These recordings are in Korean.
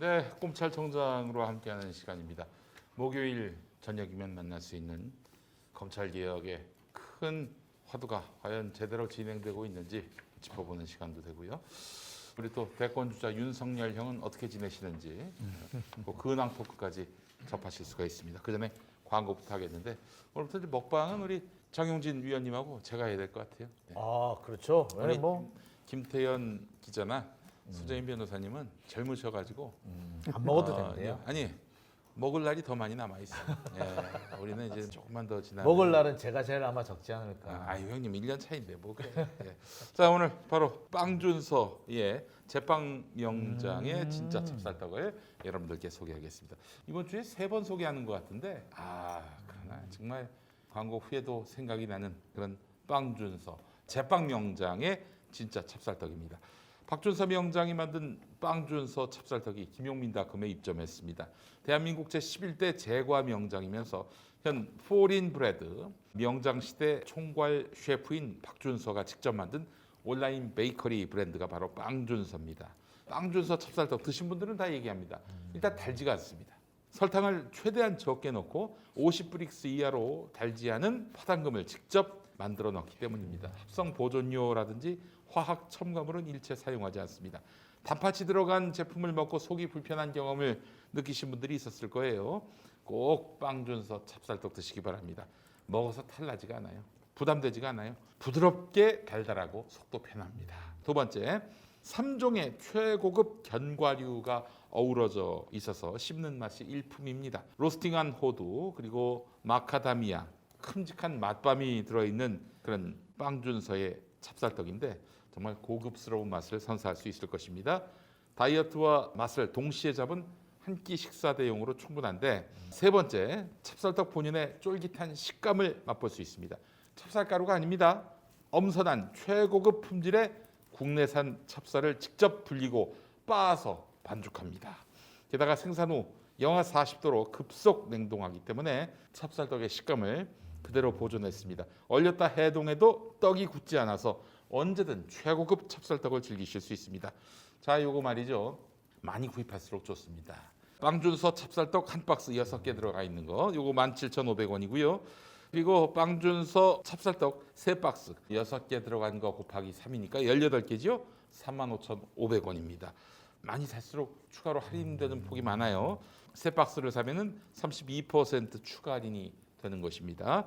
네, 검찰총장으로 함께하는 시간입니다. 목요일 저녁이면 만날 수 있는 검찰개혁의 큰 화두가 과연 제대로 진행되고 있는지 짚어보는 시간도 되고요. 우리 또 대권주자 윤석열 형은 어떻게 지내시는지 그 근황 토크까지 접하실 수가 있습니다. 그 전에 광고부터 하겠는데 오늘부터 이제 먹방은 우리 장용진 위원님하고 제가 해야 될 것 같아요. 네. 아, 그렇죠. 우리 뭐 김태현 기자나 수재인 변호사님은 젊으셔가지고 안 먹어도 된대요. 아니 먹을 날이 더 많이 남아 있어요. 예, 우리는 이제 조금만 더 지나면 먹을 날은 제가 제일 아마 적지 않을까. 아유 형님 1년 차인데 뭐 그래. 예. 자 오늘 바로 빵준서의 제빵 명장의 진짜 찹쌀떡을 여러분들께 소개하겠습니다. 이번 주에 3번 소개하는 것 같은데 그러나 정말 광고 후에도 생각이 나는 그런 빵준서 제빵 명장의 진짜 찹쌀떡입니다. 박준서 명장이 만든 빵준서 찹쌀떡이 김용민닷컴에 입점했습니다. 대한민국 제11대 제과 명장이면서 현 포린 브레드 명장 시대 총괄 셰프인 박준서가 직접 만든 온라인 베이커리 브랜드가 바로 빵준서입니다. 빵준서 찹쌀떡 드신 분들은 다 얘기합니다. 일단 달지가 않습니다. 설탕을 최대한 적게 넣고 50브릭스 이하로 달지 않은 파당금을 직접 만들어 넣기 때문입니다. 합성 보존료라든지 화학 첨가물은 일체 사용하지 않습니다. 단팥이 들어간 제품을 먹고 속이 불편한 경험을 느끼신 분들이 있었을 거예요. 꼭 빵준서 찹쌀떡 드시기 바랍니다. 먹어서 탈나지가 않아요. 부담되지가 않아요. 부드럽게 달달하고 속도 편합니다. 두 번째, 3종의 최고급 견과류가 어우러져 있어서 씹는 맛이 일품입니다. 로스팅한 호두 그리고 마카다미아 큼직한 맛밤이 들어있는 그런 빵준서의 찹쌀떡인데 정말 고급스러운 맛을 선사할 수 있을 것입니다. 다이어트와 맛을 동시에 잡은 한 끼 식사 대용으로 충분한데 세 번째, 찹쌀떡 본연의 쫄깃한 식감을 맛볼 수 있습니다. 찹쌀가루가 아닙니다. 엄선한 최고급 품질의 국내산 찹쌀을 직접 불리고 빻아서 반죽합니다. 게다가 생산 후 영하 40도로 급속 냉동하기 때문에 찹쌀떡의 식감을 그대로 보존했습니다. 얼렸다 해동해도 떡이 굳지 않아서 언제든 최고급 찹쌀떡을 즐기실 수 있습니다. 자, 요거 말이죠. 많이 구입할수록 좋습니다. 빵준서 찹쌀떡 한 박스 6개 들어가 있는 거 요거 17,500원이고요. 그리고 빵준서 찹쌀떡 3박스 6개 들어간 거 곱하기 3이니까 18개죠. 35,500원입니다. 많이 살수록 추가로 할인되는 폭이 많아요. 3박스를 사면은 32% 추가 할인이 되는 것입니다.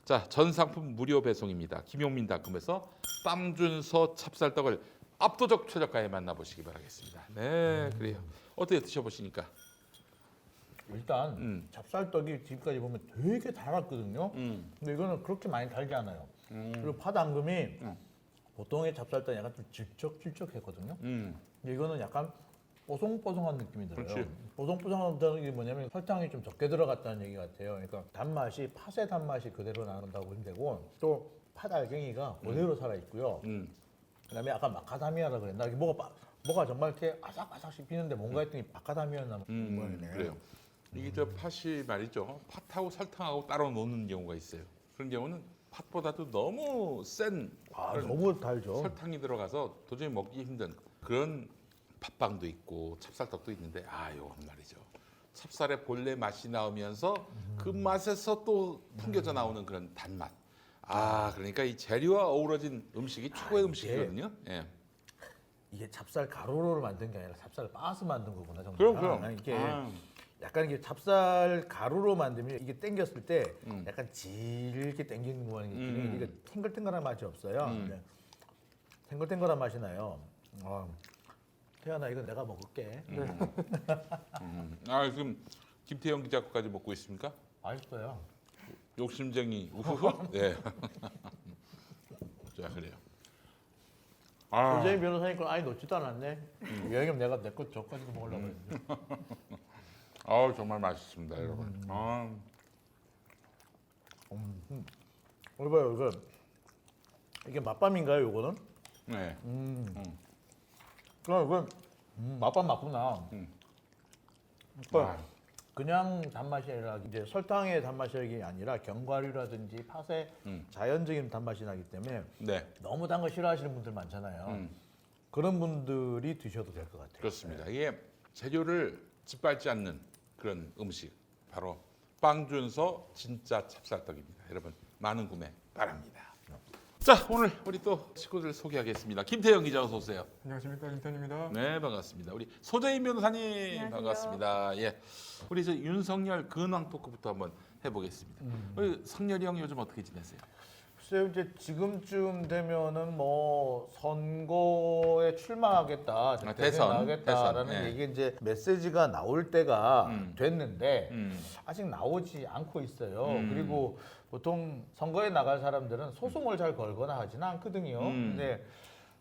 자, 전 상품 무료 배송입니다. 김용민닷컴에서 빵준서 찹쌀떡을 압도적 최저가에 만나보시기 바라겠습니다. 네, 그래요. 어떻게 드셔보시니까? 일단 찹쌀떡이 지금까지 보면 되게 달았거든요. 근데 이거는 그렇게 많이 달지 않아요. 그리고 파당금이 보통의 찹쌀떡은 약간 좀 질척질척했거든요. 근데 이거는 약간 뽀송뽀송한 느낌이 들어요. 그렇지. 뽀송뽀송한 게 뭐냐면 설탕이 좀 적게 들어갔다는 얘기 같아요. 그러니까 단맛이 팥의 단맛이 그대로 나온다고 보면 되고 또 팥알갱이가 그대로 살아 있고요. 그다음에 아까 마카다미아라 그랬나? 이게 뭐가 정말 이렇게 아삭아삭 씹히는데 뭔가 했더니 마카다미아나 모양이네. 그래요. 이게 저 팥이 말이죠. 팥하고 설탕하고 따로 놓는 경우가 있어요. 그런 경우는 팥보다도 너무 센 너무 달죠. 설탕이 들어가서 도저히 먹기 힘든 그런 팥빵도 있고 찹쌀떡도 있는데 요건 말이죠. 찹쌀의 본래 맛이 나오면서 그 맛에서 또 풍겨져 나오는 그런 단맛. 그러니까 이 재료와 어우러진 음식이 최고의 음식이거든요. 예. 이게 찹쌀 가루로 만든 게 아니라 찹쌀 빻아서 만든 거구나 정말. 그럼. 이게 약간 이게 찹쌀 가루로 만들면 이게 땡겼을 때 약간 질게 땡기는 거는 이게 탱글탱글한 맛이 없어요. 네. 탱글탱글한 맛이 나요. 태연아 이거 내가 먹을게. 지금 김태형 기자 거까지 먹고 있습니까? 맛있어요. 욕심쟁이 우후후. 네. 자, 그래요. 조재인 변호사님 걸 아예 놓지도 않았네. 여행이면 내가 내 거 저까지도 먹으려고 했는데. 정말 맛있습니다, 여러분. 이거 이게 맛밤인가요, 요거는? 네. 그럼 이건 맛밤 맞구나. 그러니까 아. 그냥 단맛이 아니라 이제 설탕의 단맛이 아니라 견과류라든지 팥의 자연적인 단맛이 나기 때문에 네. 너무 단 거 싫어하시는 분들 많잖아요. 그런 분들이 드셔도 될 것 같아요. 그렇습니다. 이게 재료를 짓밟지 않는 그런 음식 바로 빵준서 진짜 찹쌀떡입니다. 여러분 많은 구매 바랍니다. 자 오늘 우리 또 식구들 소개하겠습니다. 김태영 기자 어서 오세요. 안녕하십니까, 김태현입니다. 네 반갑습니다. 우리 소재인 변호사님 안녕하세요. 반갑습니다. 예, 우리 저 윤석열 근황 토크부터 한번 해보겠습니다. 우리 성열이 형 요즘 어떻게 지내세요? 글쎄요, 이제 지금쯤 되면은 뭐 선거에 출마하겠다, 대선, 대선하겠다라는 대선, 예. 얘기 이제 메시지가 나올 때가 됐는데 음. 아직 나오지 않고 있어요. 음. 그리고 보통 선거에 나갈 사람들은 소송을 잘 걸거나 하지는 않거든요. 근데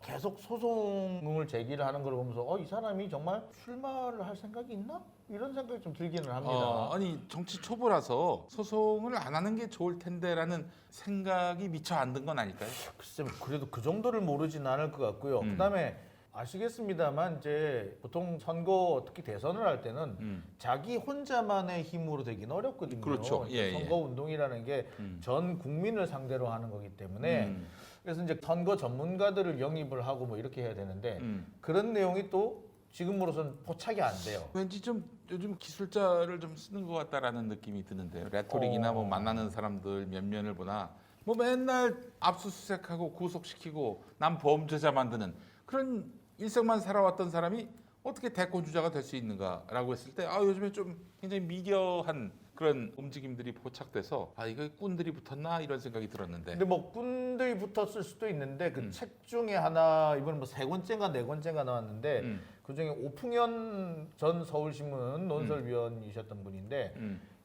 계속 소송을 제기를 하는 걸 보면서 이 사람이 정말 출마를 할 생각이 있나? 이런 생각이 좀 들기는 합니다. 아니 정치 초보라서 소송을 안 하는 게 좋을 텐데라는 생각이 미처 안 든 건 아닐까요? 글쎄 그래도 그 정도를 모르진 않을 것 같고요. 그다음에 아시겠습니다만 이제 보통 선거 특히 대선을 할 때는 자기 혼자만의 힘으로 되긴 어렵거든요. 그렇죠. 예, 선거 운동이라는 게 전 국민을 상대로 하는 거기 때문에 그래서 이제 선거 전문가들을 영입을 하고 뭐 이렇게 해야 되는데 그런 내용이 또 지금으로선 포착이 안 돼요. 왠지 좀 요즘 기술자를 좀 쓰는 것 같다라는 느낌이 드는데요. 레토릭이나 뭐 만나는 사람들 몇 면을 보나 뭐 맨날 압수수색하고 구속시키고 남 범죄자 만드는 그런 일생만 살아왔던 사람이 어떻게 대권 주자가 될 수 있는가라고 했을 때 요즘에 좀 굉장히 미개한 그런 움직임들이 포착돼서 이거 꾼들이 붙었나 이런 생각이 들었는데. 근데 뭐 꾼들이 붙었을 수도 있는데 그 책 중에 하나 이번에 뭐 3권째인가 4권째인가 나왔는데 그중에 오풍현 전 서울신문 논설위원이셨던 분인데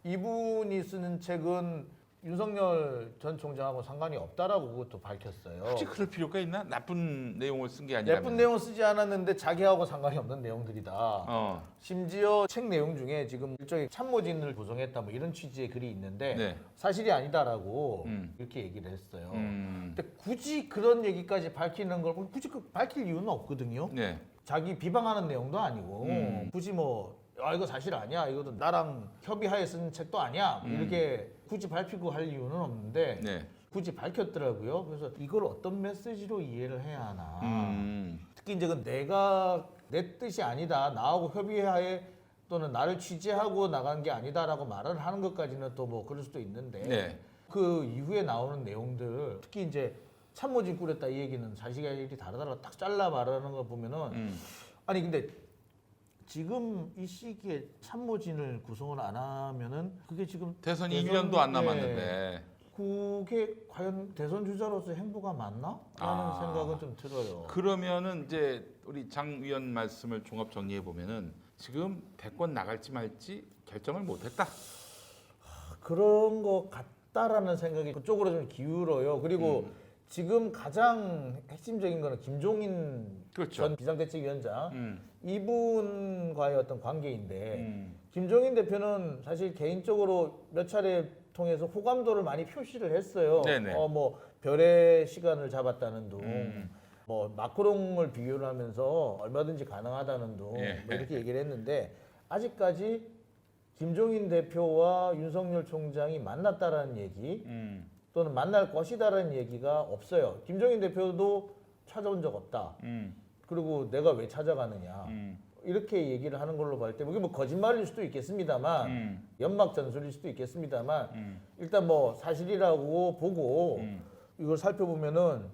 이분이 쓰는 책은 윤석열 전 총장하고 상관이 없다라고 그것도 밝혔어요. 굳이 그럴 필요가 있나? 나쁜 내용을 쓴 게 아니라. 예쁜 내용을 쓰지 않았는데 자기하고 상관이 없는 내용들이다. 심지어 책 내용 중에 지금 일종의 참모진을 구성했다 뭐 이런 취지의 글이 있는데 네. 사실이 아니다라고 이렇게 얘기를 했어요. 근데 굳이 그런 얘기까지 밝히는 걸 굳이 밝힐 이유는 없거든요. 네. 자기 비방하는 내용도 아니고 굳이 뭐 이거 사실 아니야, 이것도 나랑 협의하에 쓴 책도 아니야, 이렇게 굳이 밝히고 할 이유는 없는데 네. 굳이 밝혔더라고요. 그래서 이걸 어떤 메시지로 이해를 해야 하나. 특히 이제 그 내가 내 뜻이 아니다, 나하고 협의하에 또는 나를 취재하고 나간 게 아니다라고 말을 하는 것까지는 또 뭐 그럴 수도 있는데 네. 그 이후에 나오는 내용들, 특히 이제 참모진 꾸렸다 이 얘기는 사실이 다르다라고 딱 잘라 말하는 거 보면은 아니 근데 지금 이 시기에 참모진을 구성을 안 하면은 그게 지금 대선이 1년도 안 남았는데. 그게 과연 대선 주자로서 행보가 맞나? 라는 생각은 좀 들어요. 그러면은 이제 우리 장 위원 말씀을 종합 정리해 보면은 지금 대권 나갈지 말지 결정을 못했다. 그런 것 같다라는 생각이 그쪽으로 좀 기울어요. 그리고 지금 가장 핵심적인 거는 김종인 그렇죠. 전 비상대책위원장 이분과의 어떤 관계인데 김종인 대표는 사실 개인적으로 몇 차례 통해서 호감도를 많이 표시를 했어요. 네네. 뭐 별의 시간을 잡았다는 둥, 뭐 마크롱을 비교를 하면서 얼마든지 가능하다는 둥, 예. 뭐 이렇게 얘기를 했는데 아직까지 김종인 대표와 윤석열 총장이 만났다라는 얘기 또는 만날 것이다라는 얘기가 없어요. 김종인 대표도 찾아온 적 없다. 그리고 내가 왜 찾아가느냐. 이렇게 얘기를 하는 걸로 볼 때, 이게 뭐 거짓말일 수도 있겠습니다만, 연막 전술일 수도 있겠습니다만, 일단 뭐 사실이라고 보고 이걸 살펴보면은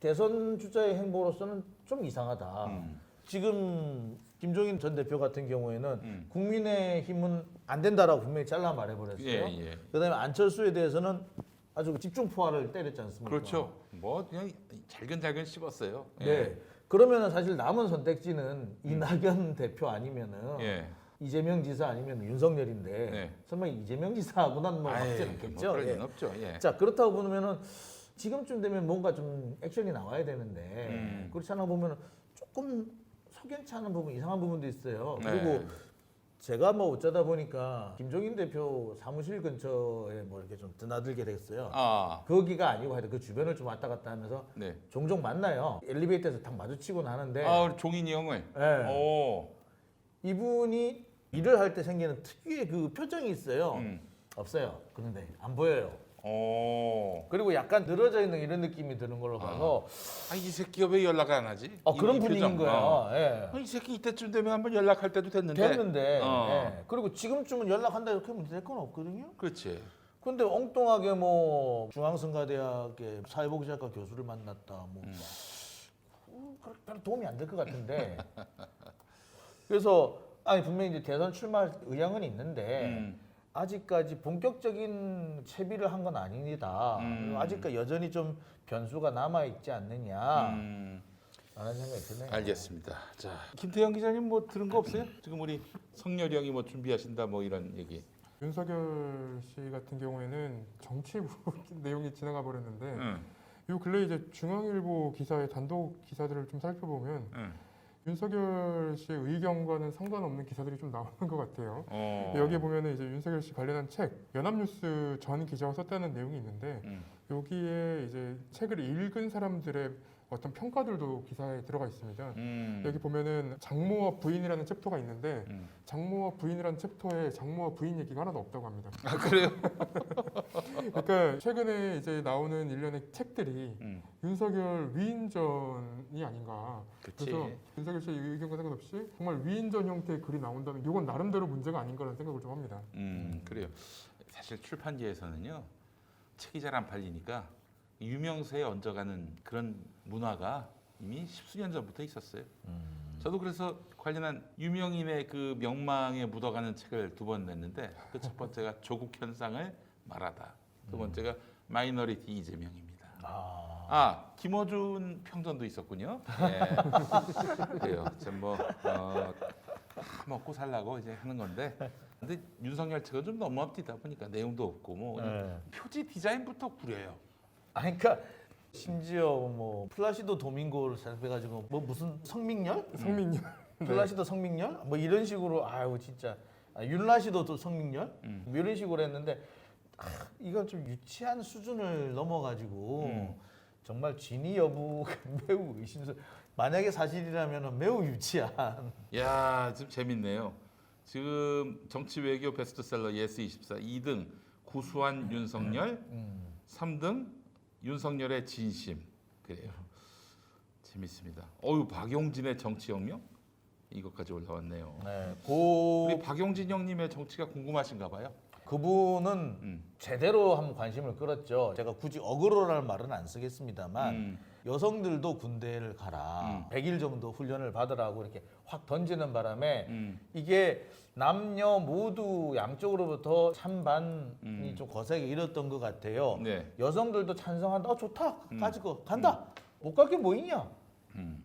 대선 주자의 행보로서는 좀 이상하다. 지금 김종인 전 대표 같은 경우에는 국민의힘은 안 된다라고 분명히 잘라 말해버렸어요. 예. 그다음에 안철수에 대해서는 아주 집중 포화를 때렸지 않습니까? 그렇죠. 뭐 그냥 잘근잘근 씹었어요. 예. 네. 그러면은 사실 남은 선택지는 이낙연 대표 아니면은 예. 이재명 지사 아니면 윤석열인데 네. 설마 이재명 지사하고는 뭐 아이, 맞지 뭐 않겠죠? 그럴 예. 리는 없죠. 예. 자 그렇다고 보면은 지금쯤 되면 뭔가 좀 액션이 나와야 되는데 그렇지 않아 보면은 조금 석연치 않은 부분, 이상한 부분도 있어요. 네. 그리고 제가 뭐 어쩌다 보니까 김종인 대표 사무실 근처에 뭐 이렇게 좀 드나들게 됐어요. 거기가 아니고 하여튼 그 주변을 좀 왔다 갔다 하면서 네. 종종 만나요. 엘리베이터에서 딱 마주치곤 하는데 우리 종인이 형을. 네. 오. 이분이 일을 할 때 생기는 특유의 그 표정이 있어요. 없어요. 그런데 안 보여요. 그리고 약간 늘어져 있는 이런 느낌이 드는 걸로 봐서 이 새끼가 왜 연락 안 하지? 그런 이 분위기인 표정. 거예요. 예. 이 새끼 이때쯤 되면 한번 연락할 때도 됐는데. 예. 그리고 지금쯤은 연락한다 이렇게 하면 될 건 없거든요. 그렇지. 근데 엉뚱하게 뭐 중앙성가대학의 사회복지학과 교수를 만났다 뭐 별로 도움이 안 될 것 같은데 그래서 분명히 이제 대선 출마할 의향은 있는데 아직까지 본격적인 채비를 한 건 아닙니다. 아직까지 여전히 좀 변수가 남아 있지 않느냐 라는 생각이 드네요. 알겠습니다. 자, 김태형 기자님 뭐 들은 거 없어요? 지금 우리 성렬이 형이 뭐 준비하신다 뭐 이런 얘기. 윤석열 씨 같은 경우에는 정치부 내용이 지나가 버렸는데 요 근래 이제 중앙일보 기사의 단독 기사들을 좀 살펴보면 윤석열 씨의 의견과는 상관없는 기사들이 좀 나오는 것 같아요. 여기 보면은 이제 윤석열 씨 관련한 책 연합뉴스 전 기자가 썼다는 내용이 있는데 여기에 이제 책을 읽은 사람들의 어떤 평가들도 기사에 들어가 있습니다. 여기 보면은 장모와 부인이라는 챕터가 있는데 장모와 부인이라는 챕터에 장모와 부인 얘기가 하나도 없다고 합니다. 아 그래요? 그러니까 최근에 이제 나오는 일련의 책들이 윤석열 위인전이 아닌가. 그치. 그래서 윤석열 씨의 의견과 상관없이 정말 위인전 형태의 글이 나온다면 이건 나름대로 문제가 아닌가라는 생각을 좀 합니다. 그래요. 사실 출판계에서는요 책이 잘 안 팔리니까 유명세에 얹어가는 그런 문화가 이미 십수년 전부터 있었어요. 저도 그래서 관련한 유명인의 그 명망에 묻어가는 책을 2번 냈는데 그 첫 번째가 조국 현상을 말하다. 두 번째가 마이너리티 이재명입니다. 김어준 평전도 있었군요. 네. 그래요. 다 먹고 살라고 이제 하는 건데. 근데 윤석열 책은 좀 너무 앞뒤다 보니까 내용도 없고 뭐 그냥 표지 디자인부터 구려요. 그러니까 심지어 뭐 플라시도 도밍고를 생각해가지고 뭐 무슨 성민열? 성민열. 플라시도 성민열? 뭐 이런 식으로 진짜 율라시도 또 성민열? 뭐 이런 식으로 했는데 이건 좀 유치한 수준을 넘어가지고 정말 진위 여부가 매우 의심스러워. 만약에 사실이라면 매우 유치한. 야, 좀 재밌네요. 지금 정치 외교 베스트셀러 예스24 2등 구수한 윤석열, 3등 윤석열의 진심. 그래요. 재밌습니다. 박용진의 정치혁명? 이것까지 올라왔네요. 네, 우리 박용진 형님의 정치가 궁금하신가 봐요. 그분은 제대로 한번 관심을 끌었죠. 제가 굳이 어그로라는 말은 안 쓰겠습니다만 여성들도 군대를 가라. 100일 정도 훈련을 받으라고 이렇게 확 던지는 바람에 이게 남녀 모두 양쪽으로부터 찬반이 좀 거세게 일었던 것 같아요. 네. 여성들도 찬성한다. 좋다. 가지고 간다. 못 갈 게 뭐 있냐.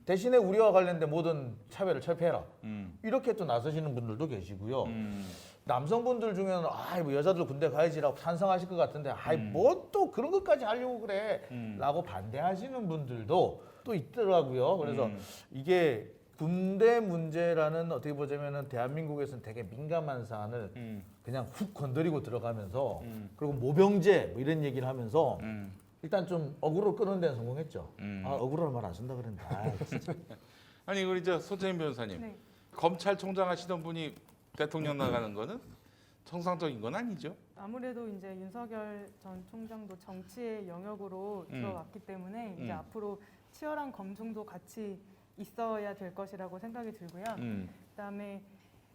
대신에 우리와 관련된 모든 차별을 철폐해라. 이렇게 또 나서시는 분들도 계시고요. 남성분들 중에는 뭐 여자들 군대 가야지라고 찬성하실 것 같은데 뭐 또 그런 것까지 하려고 그래 라고 반대하시는 분들도 또 있더라고요. 그래서 이게 군대 문제라는 어떻게 보자면은 대한민국에서는 되게 민감한 사안을 그냥 훅 건드리고 들어가면서 그리고 모병제 뭐 이런 얘기를 하면서 일단 좀 어그로 끄는 데는 성공했죠. 어그로를 말 안 쓴다 그랬는데. 아니 우리 손채인 변호사님, 네. 검찰총장 하시던 분이 대통령 나가는 거는 정상적인 건 아니죠? 아무래도 이제 윤석열 전 총장도 정치의 영역으로 들어왔기 때문에 이제 앞으로 치열한 검증도 같이 있어야 될 것이라고 생각이 들고요. 그다음에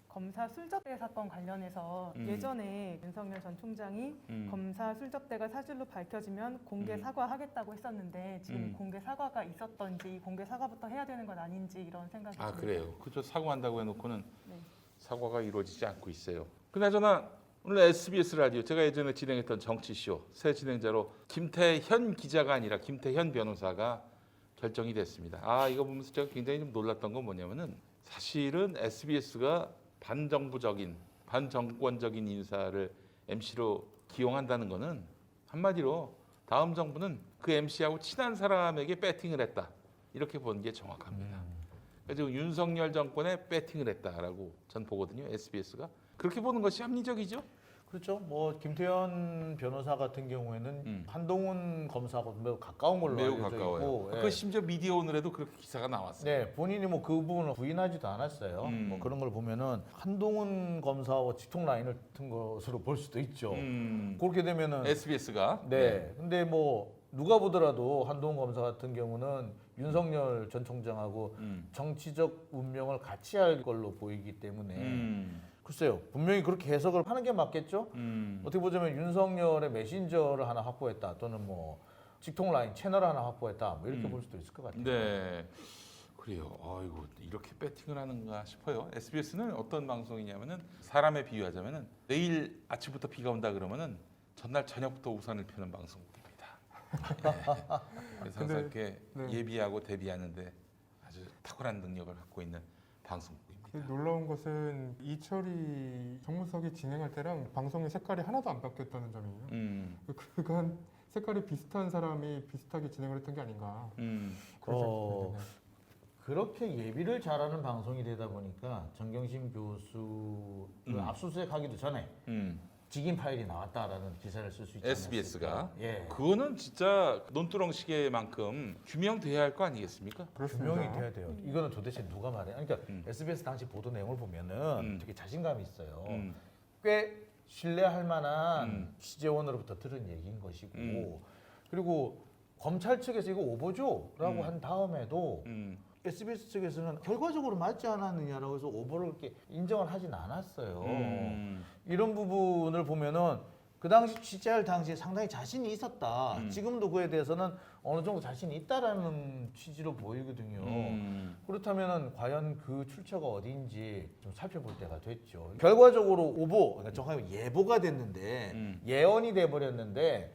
검사 술접대 사건 관련해서 예전에 윤석열 전 총장이 검사 술접대가 사실로 밝혀지면 공개 사과하겠다고 했었는데 지금 공개 사과가 있었던지 공개 사과부터 해야 되는 건 아닌지 이런 생각이 듭니다. 그래요. 그죠. 사과한다고 해놓고는 네. 사과가 이루어지지 않고 있어요. 그나저나 오늘 SBS 라디오 제가 예전에 진행했던 정치쇼 새 진행자로 김태현 기자가 아니라 김태현 변호사가 결정이 됐습니다. 이거 보면서 제가 굉장히 좀 놀랐던 건 뭐냐면은 사실은 SBS가 반정부적인 반정권적인 인사를 MC로 기용한다는 거는 한마디로 다음 정부는 그 MC하고 친한 사람에게 배팅을 했다 이렇게 보는 게 정확합니다. 그래서 윤석열 정권에 배팅을 했다라고 전 보거든요. SBS가 그렇게 보는 것이 합리적이죠? 그렇죠. 뭐 김태현 변호사 같은 경우에는 한동훈 검사하고 매우 가까운 걸로 매우 알려져 가까워요. 있고, 예. 그 심지어 미디어 오늘에도 그렇게 기사가 나왔어요. 네, 본인이 뭐 그 부분을 부인하지도 않았어요. 뭐 그런 걸 보면은 한동훈 검사와 직통 라인을 튼 것으로 볼 수도 있죠. 그렇게 되면은 SBS가 네. 근데 뭐 누가 보더라도 한동훈 검사 같은 경우는 윤석열 전 총장하고 정치적 운명을 같이 할 걸로 보이기 때문에 글쎄요. 분명히 그렇게 해석을 하는 게 맞겠죠? 어떻게 보자면 윤석열의 메신저를 하나 확보했다. 또는 뭐 직통 라인 채널을 하나 확보했다. 뭐 이렇게 볼 수도 있을 것 같아요. 네. 그래요. 아이고 이렇게 배팅을 하는가 싶어요. SBS는 어떤 방송이냐면은 사람에 비유하자면은 내일 아침부터 비가 온다 그러면은 전날 저녁부터 우산을 펴는 방송국입니다. 네. 그래서 항상 이렇게 네. 예비하고 대비하는데 아주 탁월한 능력을 갖고 있는 방송국입니다. 놀라운 것은 이철이 정무석이 진행할 때랑 방송의 색깔이 하나도 안 바뀌었다는 점이에요. 그간 색깔이 비슷한 사람이 비슷하게 진행을 했던 게 아닌가. 그런 생각이 드네요. 그렇게 예비를 잘하는 방송이 되다 보니까 정경심 교수 그 압수수색하기도 전에 직인 파일이 나왔다라는 기사를 쓸 수 있지 않습니까? SBS가 예. 그거는 진짜 논두렁 시계만큼 규명돼야 할 거 아니겠습니까? 그렇습니다. 규명이 돼야 돼요. 이거는 도대체 누가 말해? 그러니까 SBS 당시 보도 내용을 보면은 되게 자신감이 있어요. 꽤 신뢰할 만한 취재원으로부터 들은 얘기인 것이고 그리고 검찰 측에서 이거 오보죠라고 한 다음에도 SBS 측에서는 결과적으로 맞지 않았느냐라고 해서 오보를 이렇게 인정을 하진 않았어요. 이런 부분을 보면은 그 당시 취재할 당시에 상당히 자신이 있었다. 지금도 그에 대해서는 어느 정도 자신이 있다라는 취지로 보이거든요. 그렇다면은 과연 그 출처가 어디인지 좀 살펴볼 때가 됐죠. 결과적으로 오보, 그러니까 정확하게 예보가 됐는데 예언이 돼 버렸는데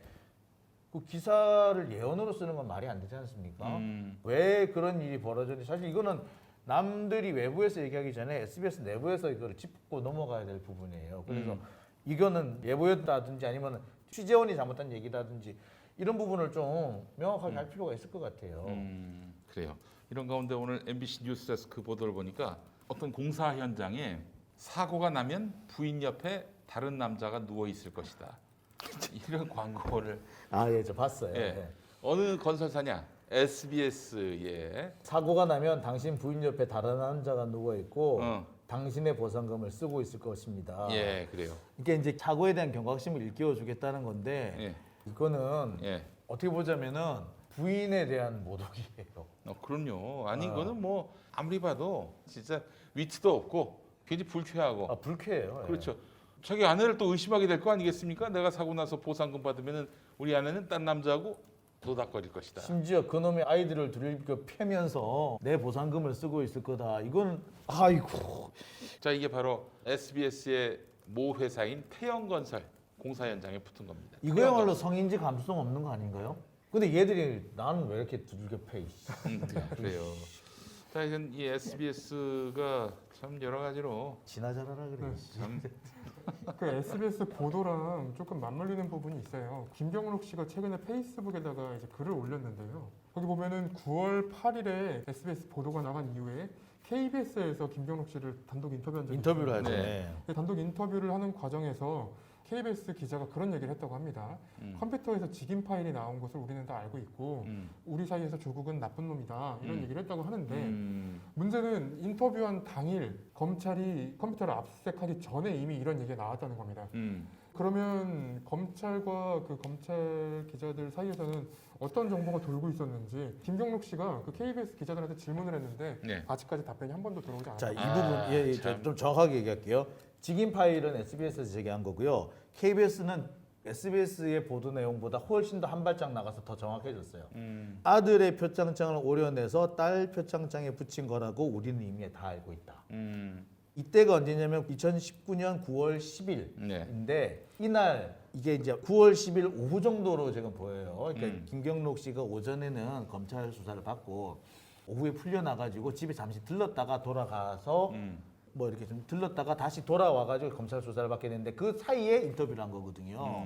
그 기사를 예언으로 쓰는 건 말이 안 되지 않습니까? 왜 그런 일이 벌어졌는지 사실 이거는 남들이 외부에서 얘기하기 전에 SBS 내부에서 이거를 짚고 넘어가야 될 부분이에요. 그래서 이거는 예보였다든지 아니면 취재원이 잘못한 얘기라든지 이런 부분을 좀 명확하게 할 필요가 있을 것 같아요. 그래요. 이런 가운데 오늘 MBC 뉴스에서 그 보도를 보니까 어떤 공사 현장에 사고가 나면 부인 옆에 다른 남자가 누워 있을 것이다. 이런 광고를 예, 저 봤어요. 예. 예. 어느 건설사냐? SBS에 사고가 나면 당신 부인 옆에 다른 남자가 누워 있고 어. 당신의 보상금을 쓰고 있을 것입니다. 예, 그래요. 이게 이제 사고에 대한 경각심을 일깨워 주겠다는 건데 예. 이거는 예. 어떻게 보자면은 부인에 대한 모독이에요. 그럼요. 아니 이거는 뭐 아무리 봐도 진짜 위트도 없고 굉장히 불쾌하고 불쾌해요. 예. 그렇죠. 자기 아내를 또 의심하게 될 거 아니겠습니까? 내가 사고 나서 보상금 받으면은 우리 아내는 딴 남자하고 노닥거릴 것이다. 심지어 그놈의 아이들을 둘이 패면서 내 보상금을 쓰고 있을 거다. 이건 아이고. 자, 이게 바로 SBS의 모 회사인 태영건설 공사 현장에 붙은 겁니다. 이거야말로 성인지 감수성 없는 거 아닌가요? 근데 얘들이 나는 왜 이렇게 두들겨 패? 그래요. 자, 이건 이 SBS가 참 여러 가지로 지나자라라 그래. 참 그 SBS 보도랑 조금 맞물리는 부분이 있어요. 김경록 씨가 최근에 페이스북에다가 이제 글을 올렸는데요. 거기 보면은 9월 8일에 SBS 보도가 나간 이후에 KBS에서 김경록 씨를 단독 인터뷰한 적이 인터뷰를 있어요. 하죠. 네. 네. 단독 인터뷰를 하는 과정에서 KBS 기자가 그런 얘기를 했다고 합니다. 컴퓨터에서 직인 파일이 나온 것을 우리는 다 알고 있고 우리 사이에서 조국은 나쁜 놈이다 이런 얘기를 했다고 하는데 문제는 인터뷰한 당일 검찰이 컴퓨터를 압수수색하기 전에 이미 이런 얘기가 나왔다는 겁니다. 그러면 검찰과 그 검찰 기자들 사이에서는 어떤 정보가 돌고 있었는지 김경록 씨가 그 KBS 기자들한테 질문을 했는데 네. 아직까지 답변이 한 번도 들어오지 자, 않았습니다. 이 부분 예, 참. 좀 정확하게 얘기할게요. 직인 파일은 SBS에서 제기한 거고요. KBS는 SBS의 보도 내용보다 훨씬 더 한 발짝 나가서 더 정확해졌어요. 아들의 표창장을 오려내서 딸 표창장에 붙인 거라고 우리는 이미 다 알고 있다. 이때가 언제냐면 2019년 9월 10일인데 네. 이날 이게 이제 9월 10일 오후 정도로 지금 보여요. 그러니까 김경록 씨가 오전에는 검찰 수사를 받고 오후에 풀려나가지고 집에 잠시 들렀다가 돌아가서 뭐 이렇게 좀 들렀다가 다시 돌아와가지고 검찰 수사를 받게 됐는데 그 사이에 인터뷰를 한 거거든요.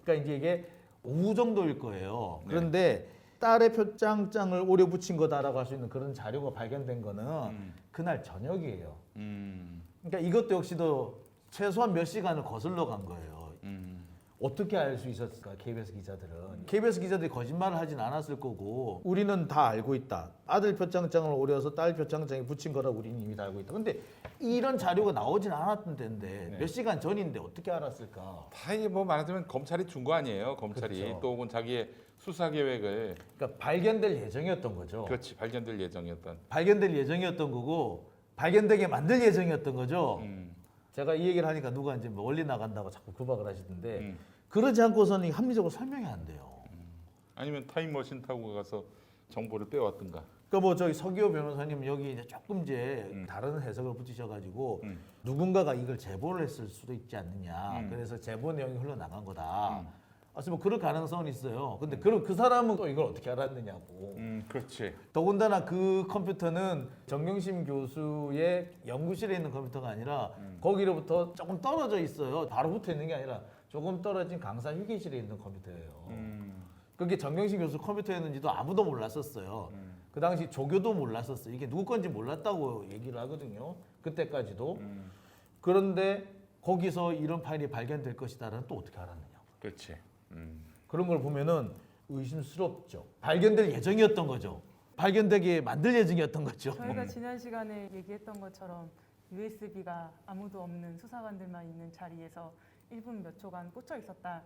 그러니까 이제 이게 오후 정도일 거예요. 그런데 딸의 표창장을 오려 붙인 거다라고 할 수 있는 그런 자료가 발견된 거는 그날 저녁이에요. 그러니까 이것도 역시도 최소한 몇 시간을 거슬러 간 거예요. 어떻게 알 수 있었을까? KBS 기자들은 KBS 기자들이 거짓말을 하진 않았을 거고 우리는 다 알고 있다. 아들 표창장을 오려서 딸 표창장에 붙인 거라고 우리는 이미 다 알고 있다. 근데 이런 자료가 나오진 않았던 때인데 네. 몇 시간 전인데 어떻게 알았을까? 다 이게 뭐 말하자면 검찰이 준 거 아니에요. 검찰이 그렇죠. 또 혹은 자기의 수사 계획을 그러니까 발견될 예정이었던 거죠. 그렇지 발견될 예정이었던. 발견될 예정이었던 거고 발견되게 만들 예정이었던 거죠. 제가 이 얘기를 하니까 누가 이제 멀리 나간다고 자꾸 구박을 하시던데 그러지 않고서는 합리적으로 설명이 안 돼요. 아니면 타임머신 타고 가서 정보를 빼왔든가. 그러니까 뭐 저기 서기호 변호사님 여기 이제 조금 이제 다른 해석을 붙이셔가지고 누군가가 이걸 제보를 했을 수도 있지 않느냐. 그래서 제보 내용이 흘러나간 거다. 사실 뭐 그럴 가능성은 있어요. 근데 그럼 그 사람은 또 이걸 어떻게 알았느냐고. 그렇지. 더군다나 그 컴퓨터는 정경심 교수의 연구실에 있는 컴퓨터가 아니라 거기로부터 조금 떨어져 있어요. 바로 붙어 있는 게 아니라 조금 떨어진 강사 휴게실에 있는 컴퓨터예요. 그게 정경심 교수 컴퓨터였는지도 아무도 몰랐었어요. 그 당시 조교도 몰랐었어요. 이게 누구 건지 몰랐다고 얘기를 하거든요. 그때까지도. 그런데 거기서 이런 파일이 발견될 것이다라는 또 어떻게 알았느냐. 그렇지. 그런 걸 보면은 의심스럽죠. 발견될 예정이었던 거죠. 발견되게 만들 예정이었던 거죠. 저희가 지난 시간에 얘기했던 것처럼 USB가 아무도 없는 수사관들만 있는 자리에서 1분 몇 초간 꽂혀 있었다.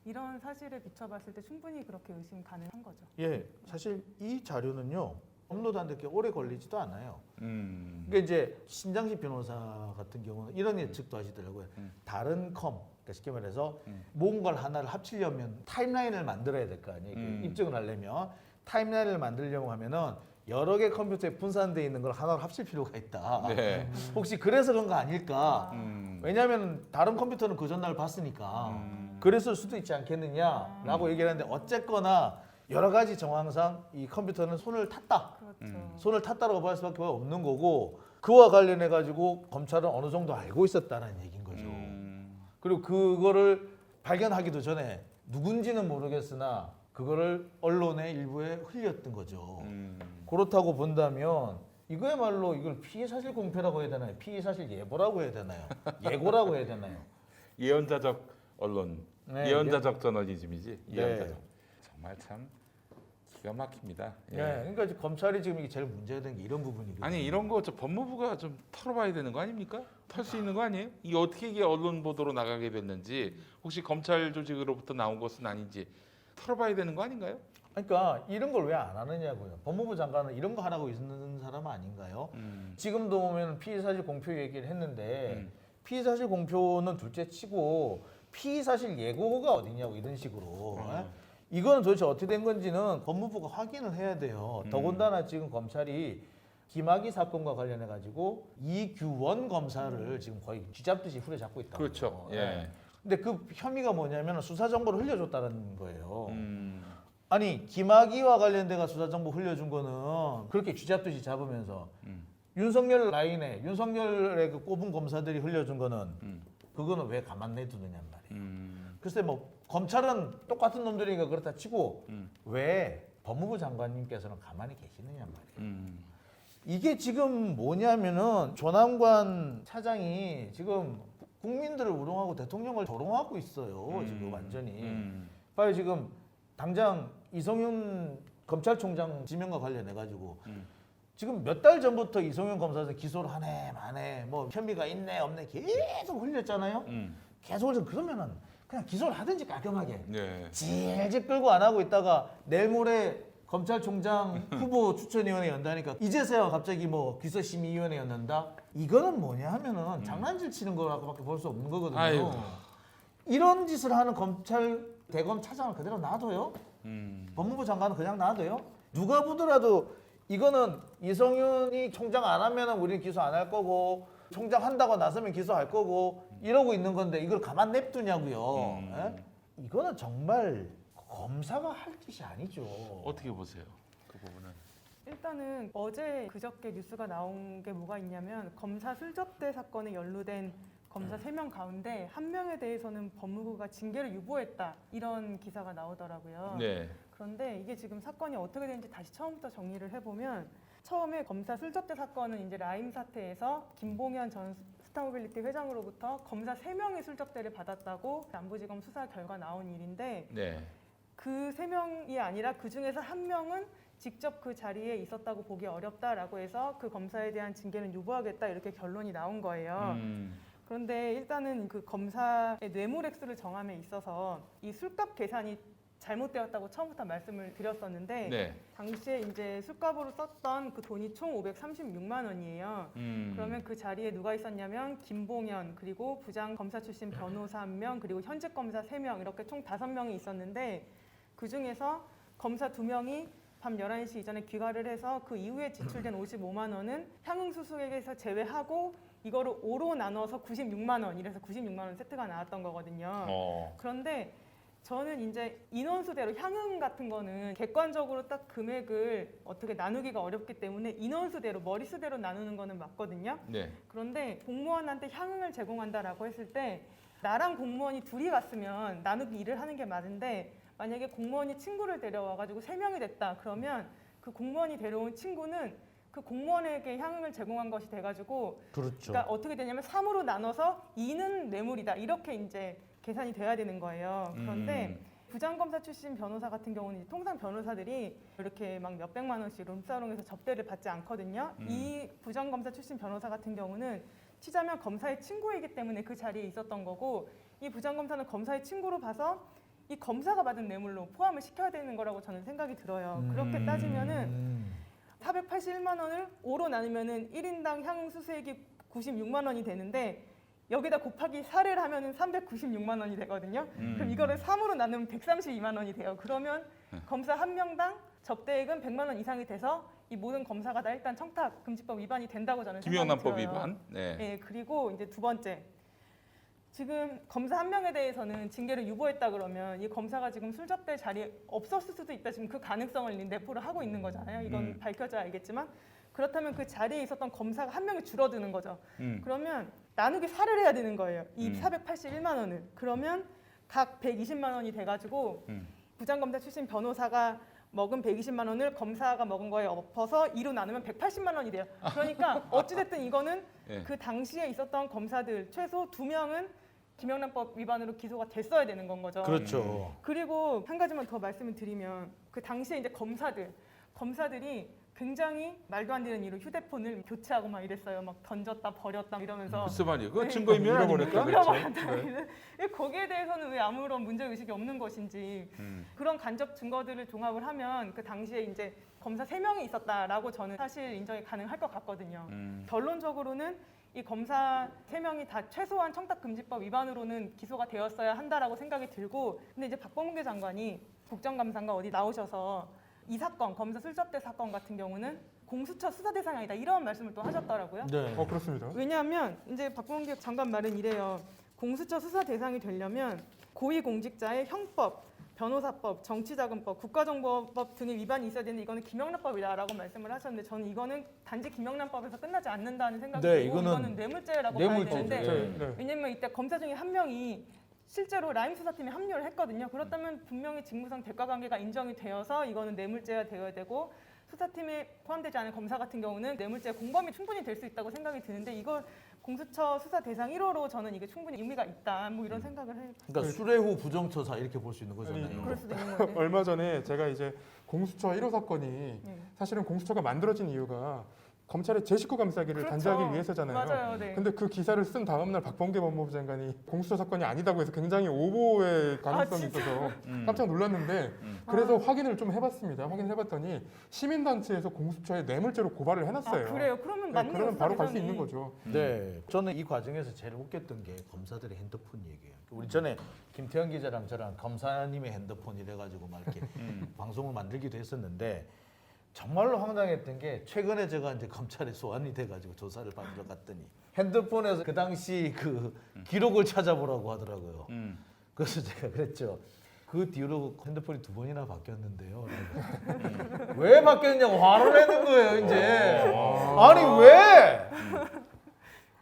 이런 사실을 비춰봤을 때 충분히 그렇게 의심 가능한 거죠. 예, 사실 이 자료는요 업로드하는데 그렇게 오래 걸리지도 않아요. 음. 그러니까 이제 신장식 변호사 같은 경우는 이런 예측도 하시더라고요. 다른 그러니까 쉽게 말해서 뭔가를 하나를 합치려면 타임라인을 만들어야 될 거 아니에요. 입증을 하려면 타임라인을 만들려고 하면은 여러 개 컴퓨터에 분산되어 있는 걸 하나로 합칠 필요가 있다. 네. 혹시 그래서 그런 거 아닐까? 왜냐하면 다른 컴퓨터는 그 전날 봤으니까 그랬을 수도 있지 않겠느냐라고 얘기를 하는데 어쨌거나 여러 가지 정황상 이 컴퓨터는 손을 탔다. 그렇죠. 손을 탔다라고 볼 수밖에 없는 거고 그와 관련해 가지고 검찰은 어느 정도 알고 있었다는 얘기인 거죠. 그리고 그거를 발견하기도 전에 누군지는 모르겠으나 그거를 언론의 일부에 흘렸던 거죠. 그렇다고 본다면 이거야말로 이걸 피의 사실 공표라고 해야 되나요? 피의 사실 예보라고 해야 되나요? 예고라고 해야 되나요? 예언자적 언론, 네, 예언자적 저널리즘이지. 네. 예언자적. 정말 참 기가 막힙니다. 예. 네, 그러니까 지금 검찰이 지금 이게 제일 문제가 된 게 이런 부분이거든요. 아니 이런 거 저 법무부가 좀 털어봐야 되는 거 아닙니까? 털 수 있는 거 아니에요? 이게 어떻게 이게 언론 보도로 나가게 됐는지 혹시 검찰 조직으로부터 나온 것은 아닌지 털어봐야 되는 거 아닌가요? 그러니까 이런 걸 왜 안 하느냐고요. 법무부 장관은 이런 거 하라고 있는 사람 아닌가요? 지금도 보면 피의사실 공표 얘기를 했는데 피의사실 공표는 둘째치고 피의사실 예고가 어디냐고 이런 식으로 이거는 도대체 어떻게 된 건지는 법무부가 확인을 해야 돼요. 더군다나 지금 검찰이 김학의 사건과 관련해 가지고 이규원 검사를 지금 거의 쥐잡듯이 후려잡고 있다. 그렇죠. 예. 근데 그 혐의가 뭐냐면 수사 정보를 흘려줬다는 거예요. 아니 김학의와 관련돼가 수사 정보 흘려준 거는 그렇게 쥐잡듯이 잡으면서 윤석열 라인에 윤석열의 그 꼽은 검사들이 흘려준 거는 그거는 왜 가만 내두느냔 말이에요. 글쎄 뭐 검찰은 똑같은 놈들이니까 그렇다 치고 왜 법무부 장관님께서는 가만히 계시느냔 말이에요. 이게 지금 뭐냐면은 조남관 차장이 지금 국민들을 우롱하고 대통령을 조롱하고 있어요. 지금 완전히. 빨리 지금 당장 이성윤 검찰총장 지명과 관련해 가지고 지금 몇 달 전부터 이성윤 검사한테 기소를 하네 마네 뭐 혐의가 있네 없네 계속 흘렸잖아요. 계속 흘려 그러면은 그냥 기소를 하든지 깔끔하게 네. 질질 끌고 안 하고 있다가 내일 모레 검찰총장 후보 추천위원회 연다니까 이제서야 갑자기 뭐 기소심의위원회 연단다? 이거는 뭐냐 하면은 장난질 치는 거라고밖에 볼 수 없는 거거든요. 아이고. 이런 짓을 하는 검찰 대검 차장을 그대로 놔둬요? 법무부 장관은 그냥 놔둬요? 누가 보더라도 이거는 이성윤이 총장 안 하면은 우리는 기소 안 할 거고 총장 한다고 나서면 기소할 거고 이러고 있는 건데 이걸 가만 냅두냐고요. 예? 이거는 정말 검사가 할 짓이 아니죠. 어떻게 보세요? 그 부분은. 일단은 어제 그저께 뉴스가 나온 게 뭐가 있냐면 검사 술접대 사건에 연루된 검사 3명 가운데 1명에 대해서는 법무부가 징계를 유보했다 이런 기사가 나오더라고요. 네. 그런데 이게 지금 사건이 어떻게 되는지 다시 처음부터 정리를 해보면 처음에 검사 술접대 사건은 이제 라임 사태에서 김봉현 전 스타모빌리티 회장으로부터 검사 3명이 술접대를 받았다고 남부지검 수사 결과 나온 일인데 네. 그 3명이 아니라 그 중에서 1명은 직접 그 자리에 있었다고 보기 어렵다라고 해서 그 검사에 대한 징계는 유보하겠다 이렇게 결론이 나온 거예요. 그런데 일단은 그 검사의 뇌물 액수를 정함에 있어서 이 술값 계산이 잘못되었다고 처음부터 말씀을 드렸었는데 네. 당시에 이제 술값으로 썼던 그 돈이 총 536만 원이에요. 그러면 그 자리에 누가 있었냐면 김봉현 그리고 부장 검사 출신 변호사 1명 그리고 현직 검사 3명 이렇게 총 5명이 있었는데 그 중에서 검사 2명이 밤 11시 이전에 귀가를 해서 그 이후에 지출된 55만 원은 향응수수액에서 제외하고 이거를 5로 나눠서 96만 원 이래서 96만 원 세트가 나왔던 거거든요. 그런데 저는 이제 인원수대로 향응 같은 거는 객관적으로 딱 금액을 어떻게 나누기가 어렵기 때문에 인원수대로 머릿수대로 나누는 거는 맞거든요. 네. 그런데 공무원한테 향응을 제공한다라고 했을 때 나랑 공무원이 둘이 갔으면 나누기 일을 하는 게 맞은데 만약에 공무원이 친구를 데려와가지고 3명이 됐다 그러면 그 공무원이 데려온 친구는 그 공무원에게 향응을 제공한 것이 돼가지고 그렇죠. 그러니까 어떻게 되냐면 3으로 나눠서 2는 뇌물이다 이렇게 이제 계산이 돼야 되는 거예요. 그런데 부장검사 출신 변호사 같은 경우는 통상 변호사들이 이렇게 막 몇백만 원씩 룸사롱에서 접대를 받지 않거든요. 이 부장검사 출신 변호사 같은 경우는 치자면 검사의 친구이기 때문에 그 자리에 있었던 거고 이 부장검사는 검사의 친구로 봐서 이 검사가 받은 뇌물로 포함을 시켜야 되는 거라고 저는 생각이 들어요. 그렇게 따지면은 481만 원을 5로 나누면은 1인당 향응 수수액이 96만 원이 되는데 여기다 곱하기 4를 하면은 396만 원이 되거든요. 그럼 이거를 3으로 나누면 132만 원이 돼요. 그러면 검사 1명당 접대액은 100만 원 이상이 돼서 이 모든 검사가 다 일단 청탁금지법 위반이 된다고 저는 생각이 김영란법 들어요. 위반. 네. 네, 그리고 이제 두 번째. 지금 검사 1명에 대해서는 징계를 유보했다 그러면 이 검사가 지금 술접대 자리에 없었을 수도 있다. 지금 그 가능성을 내포를 하고 있는 거잖아요. 이건 밝혀져야 알겠지만 그렇다면 그 자리에 있었던 검사가 1명이 줄어드는 거죠. 그러면 나누기 4를 해야 되는 거예요. 이 481만 원을. 그러면 각 120만 원이 돼가지고 부장검사 출신 변호사가 먹은 120만 원을 검사가 먹은 거에 엎어서 2로 나누면 180만 원이 돼요. 그러니까 어찌됐든 이거는 예. 그 당시에 있었던 검사들 최소 2명은 김영란법 위반으로 기소가 됐어야 되는 건 거죠. 그렇죠. 그리고 한 가지만 더 말씀을 드리면 그 당시에 이제 검사들이 굉장히 말도 안 되는 이유로 휴대폰을 교체하고 막 이랬어요. 막 던졌다 버렸다 이러면서 무슨 말이에요? 그거 증거인멸 아닙니까? 잃어버렸다. 거기에 대해서는 왜 아무런 문제 의식이 없는 것인지 그런 간접 증거들을 종합을 하면 그 당시에 이제 검사 3명이 있었다라고 저는 사실 인정이 가능할 것 같거든요. 결론적으로는 이 검사 3명이 다 최소한 청탁금지법 위반으로는 기소가 되었어야 한다라고 생각이 들고 근데 이제 박범계 장관이 국정감사인가 어디 나오셔서 이 사건, 검사 술접대 사건 같은 경우는 공수처 수사 대상이 아니다 이런 말씀을 또 하셨더라고요. 네. 그렇습니다. 왜냐하면 이제 박범계 장관 말은 이래요. 공수처 수사 대상이 되려면 고위공직자의 형법, 변호사법, 정치자금법, 국가정보법 등의 위반이 있어야 되는데 이거는 김영란법이다라고 말씀을 하셨는데 저는 이거는 단지 김영란법에서 끝나지 않는다는 생각이 네, 들고 이거는 이거는 뇌물죄라고 뇌물죄죠. 봐야 되는데 네. 왜냐면 이때 검사 중에 1명이 실제로 라임 수사팀에 합류를 했거든요. 그렇다면 분명히 직무상 대가관계가 인정이 되어서 이거는 뇌물죄가 되어야 되고 수사팀에 포함되지 않은 검사 같은 경우는 뇌물죄 공범이 충분히 될 수 있다고 생각이 드는데 이걸 공수처 수사 대상 1호로 저는 이게 충분히 의미가 있다. 뭐 이런 생각을 해요. 그러니까 수뢰후 부정처사 이렇게 볼 수 있는 거잖아요. 그럴 수도 있는 거예요. 얼마 전에 제가 이제 공수처 1호 사건이 네. 사실은 공수처가 만들어진 이유가 검찰의 제 식구 감싸기를 그렇죠. 단죄하기 위해서잖아요. 맞아요. 네. 근데 그 기사를 쓴 다음 날 박범계 법무부 장관이 공수처 사건이 아니다고 해서 굉장히 오보의 가능성이 있어서 깜짝 놀랐는데 그래서 확인을 좀 해봤습니다. 확인해봤더니 시민단체에서 공수처에 뇌물죄로 고발을 해놨어요. 그래요? 그러면 네, 맞네요. 그러면 바로 갈 수 대상이. 있는 거죠. 네, 저는 이 과정에서 제일 웃겼던 게 검사들의 핸드폰 얘기예요. 우리 전에 김태형 기자랑 저랑 검사님의 핸드폰 이래가지고 막 이렇게 방송을 만들기도 했었는데 정말로 황당했던 게 최근에 제가 이제 검찰에 소환이 돼가지고 조사를 받으러 갔더니 핸드폰에서 그 당시 그 기록을 찾아보라고 하더라고요. 그래서 제가 그랬죠. 그 뒤로 핸드폰이 2번이나 바뀌었는데요. 왜 바뀌었냐고 화를 내는 거예요, 이제. 아니 왜?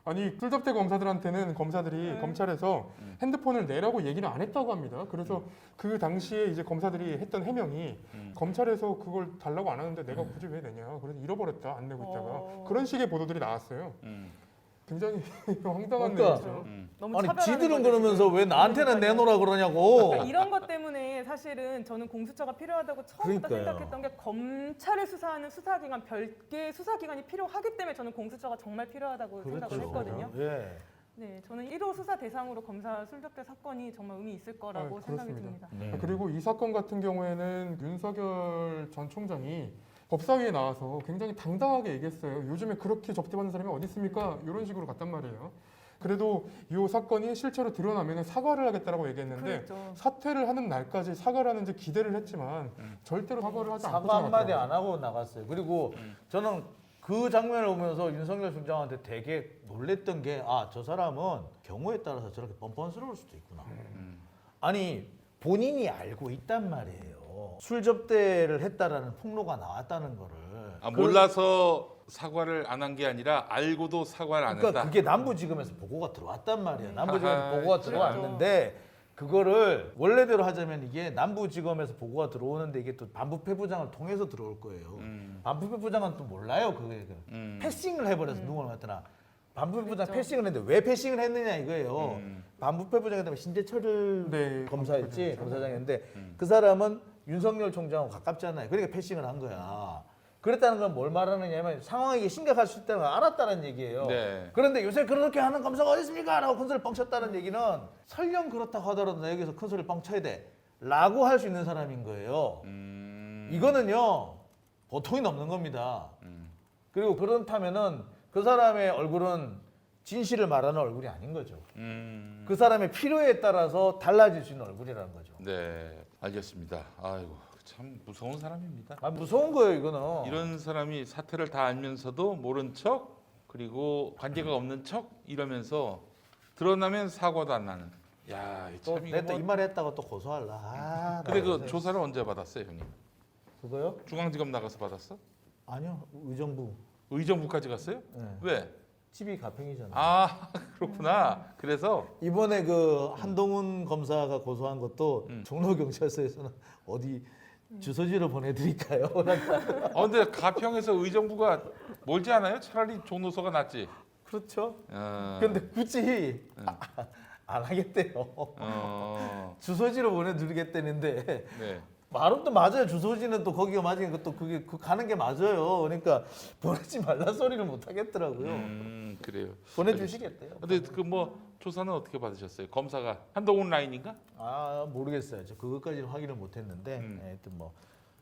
아니 술접대 검사들한테는 검사들이 검찰에서 핸드폰을 내라고 얘기를 안 했다고 합니다. 그래서 그 당시에 이제 검사들이 했던 해명이 검찰에서 그걸 달라고 안 하는데 내가 굳이 왜 내냐. 그래서 잃어버렸다 안 내고 있다가 그런 식의 보도들이 나왔어요. 굉장히 황당한 그러니까. 내용이죠. 너무 아니 차별하는 지들은 거죠, 그러면서 지금. 왜 나한테는 그러니까요. 내놓으라 그러냐고. 그러니까 이런 것 때문에 사실은 저는 공수처가 필요하다고 처음부터 그러니까요. 생각했던 게 검찰을 수사하는 수사기관 별개의 수사기관이 필요하기 때문에 저는 공수처가 정말 필요하다고 생각을 했거든요. 예. 네, 저는 1호 수사 대상으로 검사 술접대 사건이 정말 의미 있을 거라고 생각이 그렇습니다. 듭니다. 그리고 이 사건 같은 경우에는 윤석열 전 총장이 법사위에 나와서 굉장히 당당하게 얘기했어요. 요즘에 그렇게 접대받는 사람이 어디 있습니까? 이런 식으로 갔단 말이에요. 그래도 이 사건이 실제로 드러나면 사과를 하겠다라고 얘기했는데 그렇죠. 사퇴를 하는 날까지 사과를 하는지 기대를 했지만 절대로 사과를 하지 않고 사과 한마디 나갔더라고요. 안 하고 나갔어요. 그리고 저는 그 장면을 보면서 윤석열 총장한테 되게 놀랬던 게 저 사람은 경우에 따라서 저렇게 뻔뻔스러울 수도 있구나. 아니 본인이 알고 있단 말이에요. 술 접대를 했다라는 폭로가 나왔다는 거를. 몰라서 사과를 안 한 게 아니라 알고도 사과를 안 그러니까 했다. 그게 남부지검에서 보고가 들어왔단 말이에요. 남부지검에서 아하, 보고가 그렇죠. 들어왔는데 그거를 원래대로 하자면 이게 남부지검에서 보고가 들어오는데 이게 또 반부패 부장을 통해서 들어올 거예요. 반부패 부장은 또 몰라요 그게. 패싱을 해버려서 누구나 했더나. 반부패 부장 그렇죠. 패싱을 했는데 왜 패싱을 했느냐 이거예요. 반부패 부장이 다음에 신재철 네, 검사였지 검사장이었는데 그 사람은 윤석열 총장하고 가깝잖아요. 그러니까 패싱을 한 거야. 그랬다는 건 뭘 말하느냐면 상황이 심각할 수 있다는 걸 알았다는 얘기예요. 네. 그런데 요새 그렇게 하는 검사가 어디 있습니까? 라고 큰 소리를 뻥쳤다는 얘기는 설령 그렇다고 하더라도 나 여기서 큰 소리를 뻥쳐야 돼 라고 할 수 있는 사람인 거예요. 이거는요 보통이 넘는 겁니다. 그리고 그렇다면은 그 사람의 얼굴은 진실을 말하는 얼굴이 아닌 거죠. 그 사람의 필요에 따라서 달라질 수 있는 얼굴이라는 거죠. 네, 알겠습니다. 아이고 참 무서운 사람입니다. 무서운 거예요 이거는. 이런 사람이 사태를 다 알면서도 모른 척 그리고 관계가 없는 척 이러면서 드러나면 사과도 안 나는. 야, 또 참 이거 내가 뭐... 이 말 했다고 또 고소할라. 근데 그 조사를 언제 받았어요, 형님? 그거요? 중앙지검 나가서 받았어? 아니요 의정부. 의정부까지 갔어요? 네. 왜? 집이 가평이잖아요. 아 그렇구나. 그래서 이번에 그 한동훈 검사가 고소한 것도 종로경찰서에서는 어디 주소지로 보내드릴까요? 근데 가평에서 의정부가 멀지 않아요? 차라리 종로서가 낫지. 그렇죠. 어, 근데 굳이 안 하겠대요. 주소지로 보내드리겠다는데 네. 말은 또 맞아요. 주소지는 또 거기가 맞으니까 또 그게 가는 게 맞아요. 그러니까 보내지 말라 소리를 못 하겠더라고요. 그래요. 보내주시겠대요. 근데 그 뭐 조사는 어떻게 받으셨어요? 검사가 한동훈 라인인가? 모르겠어요. 저 그것까지는 확인을 못했는데 하여튼 뭐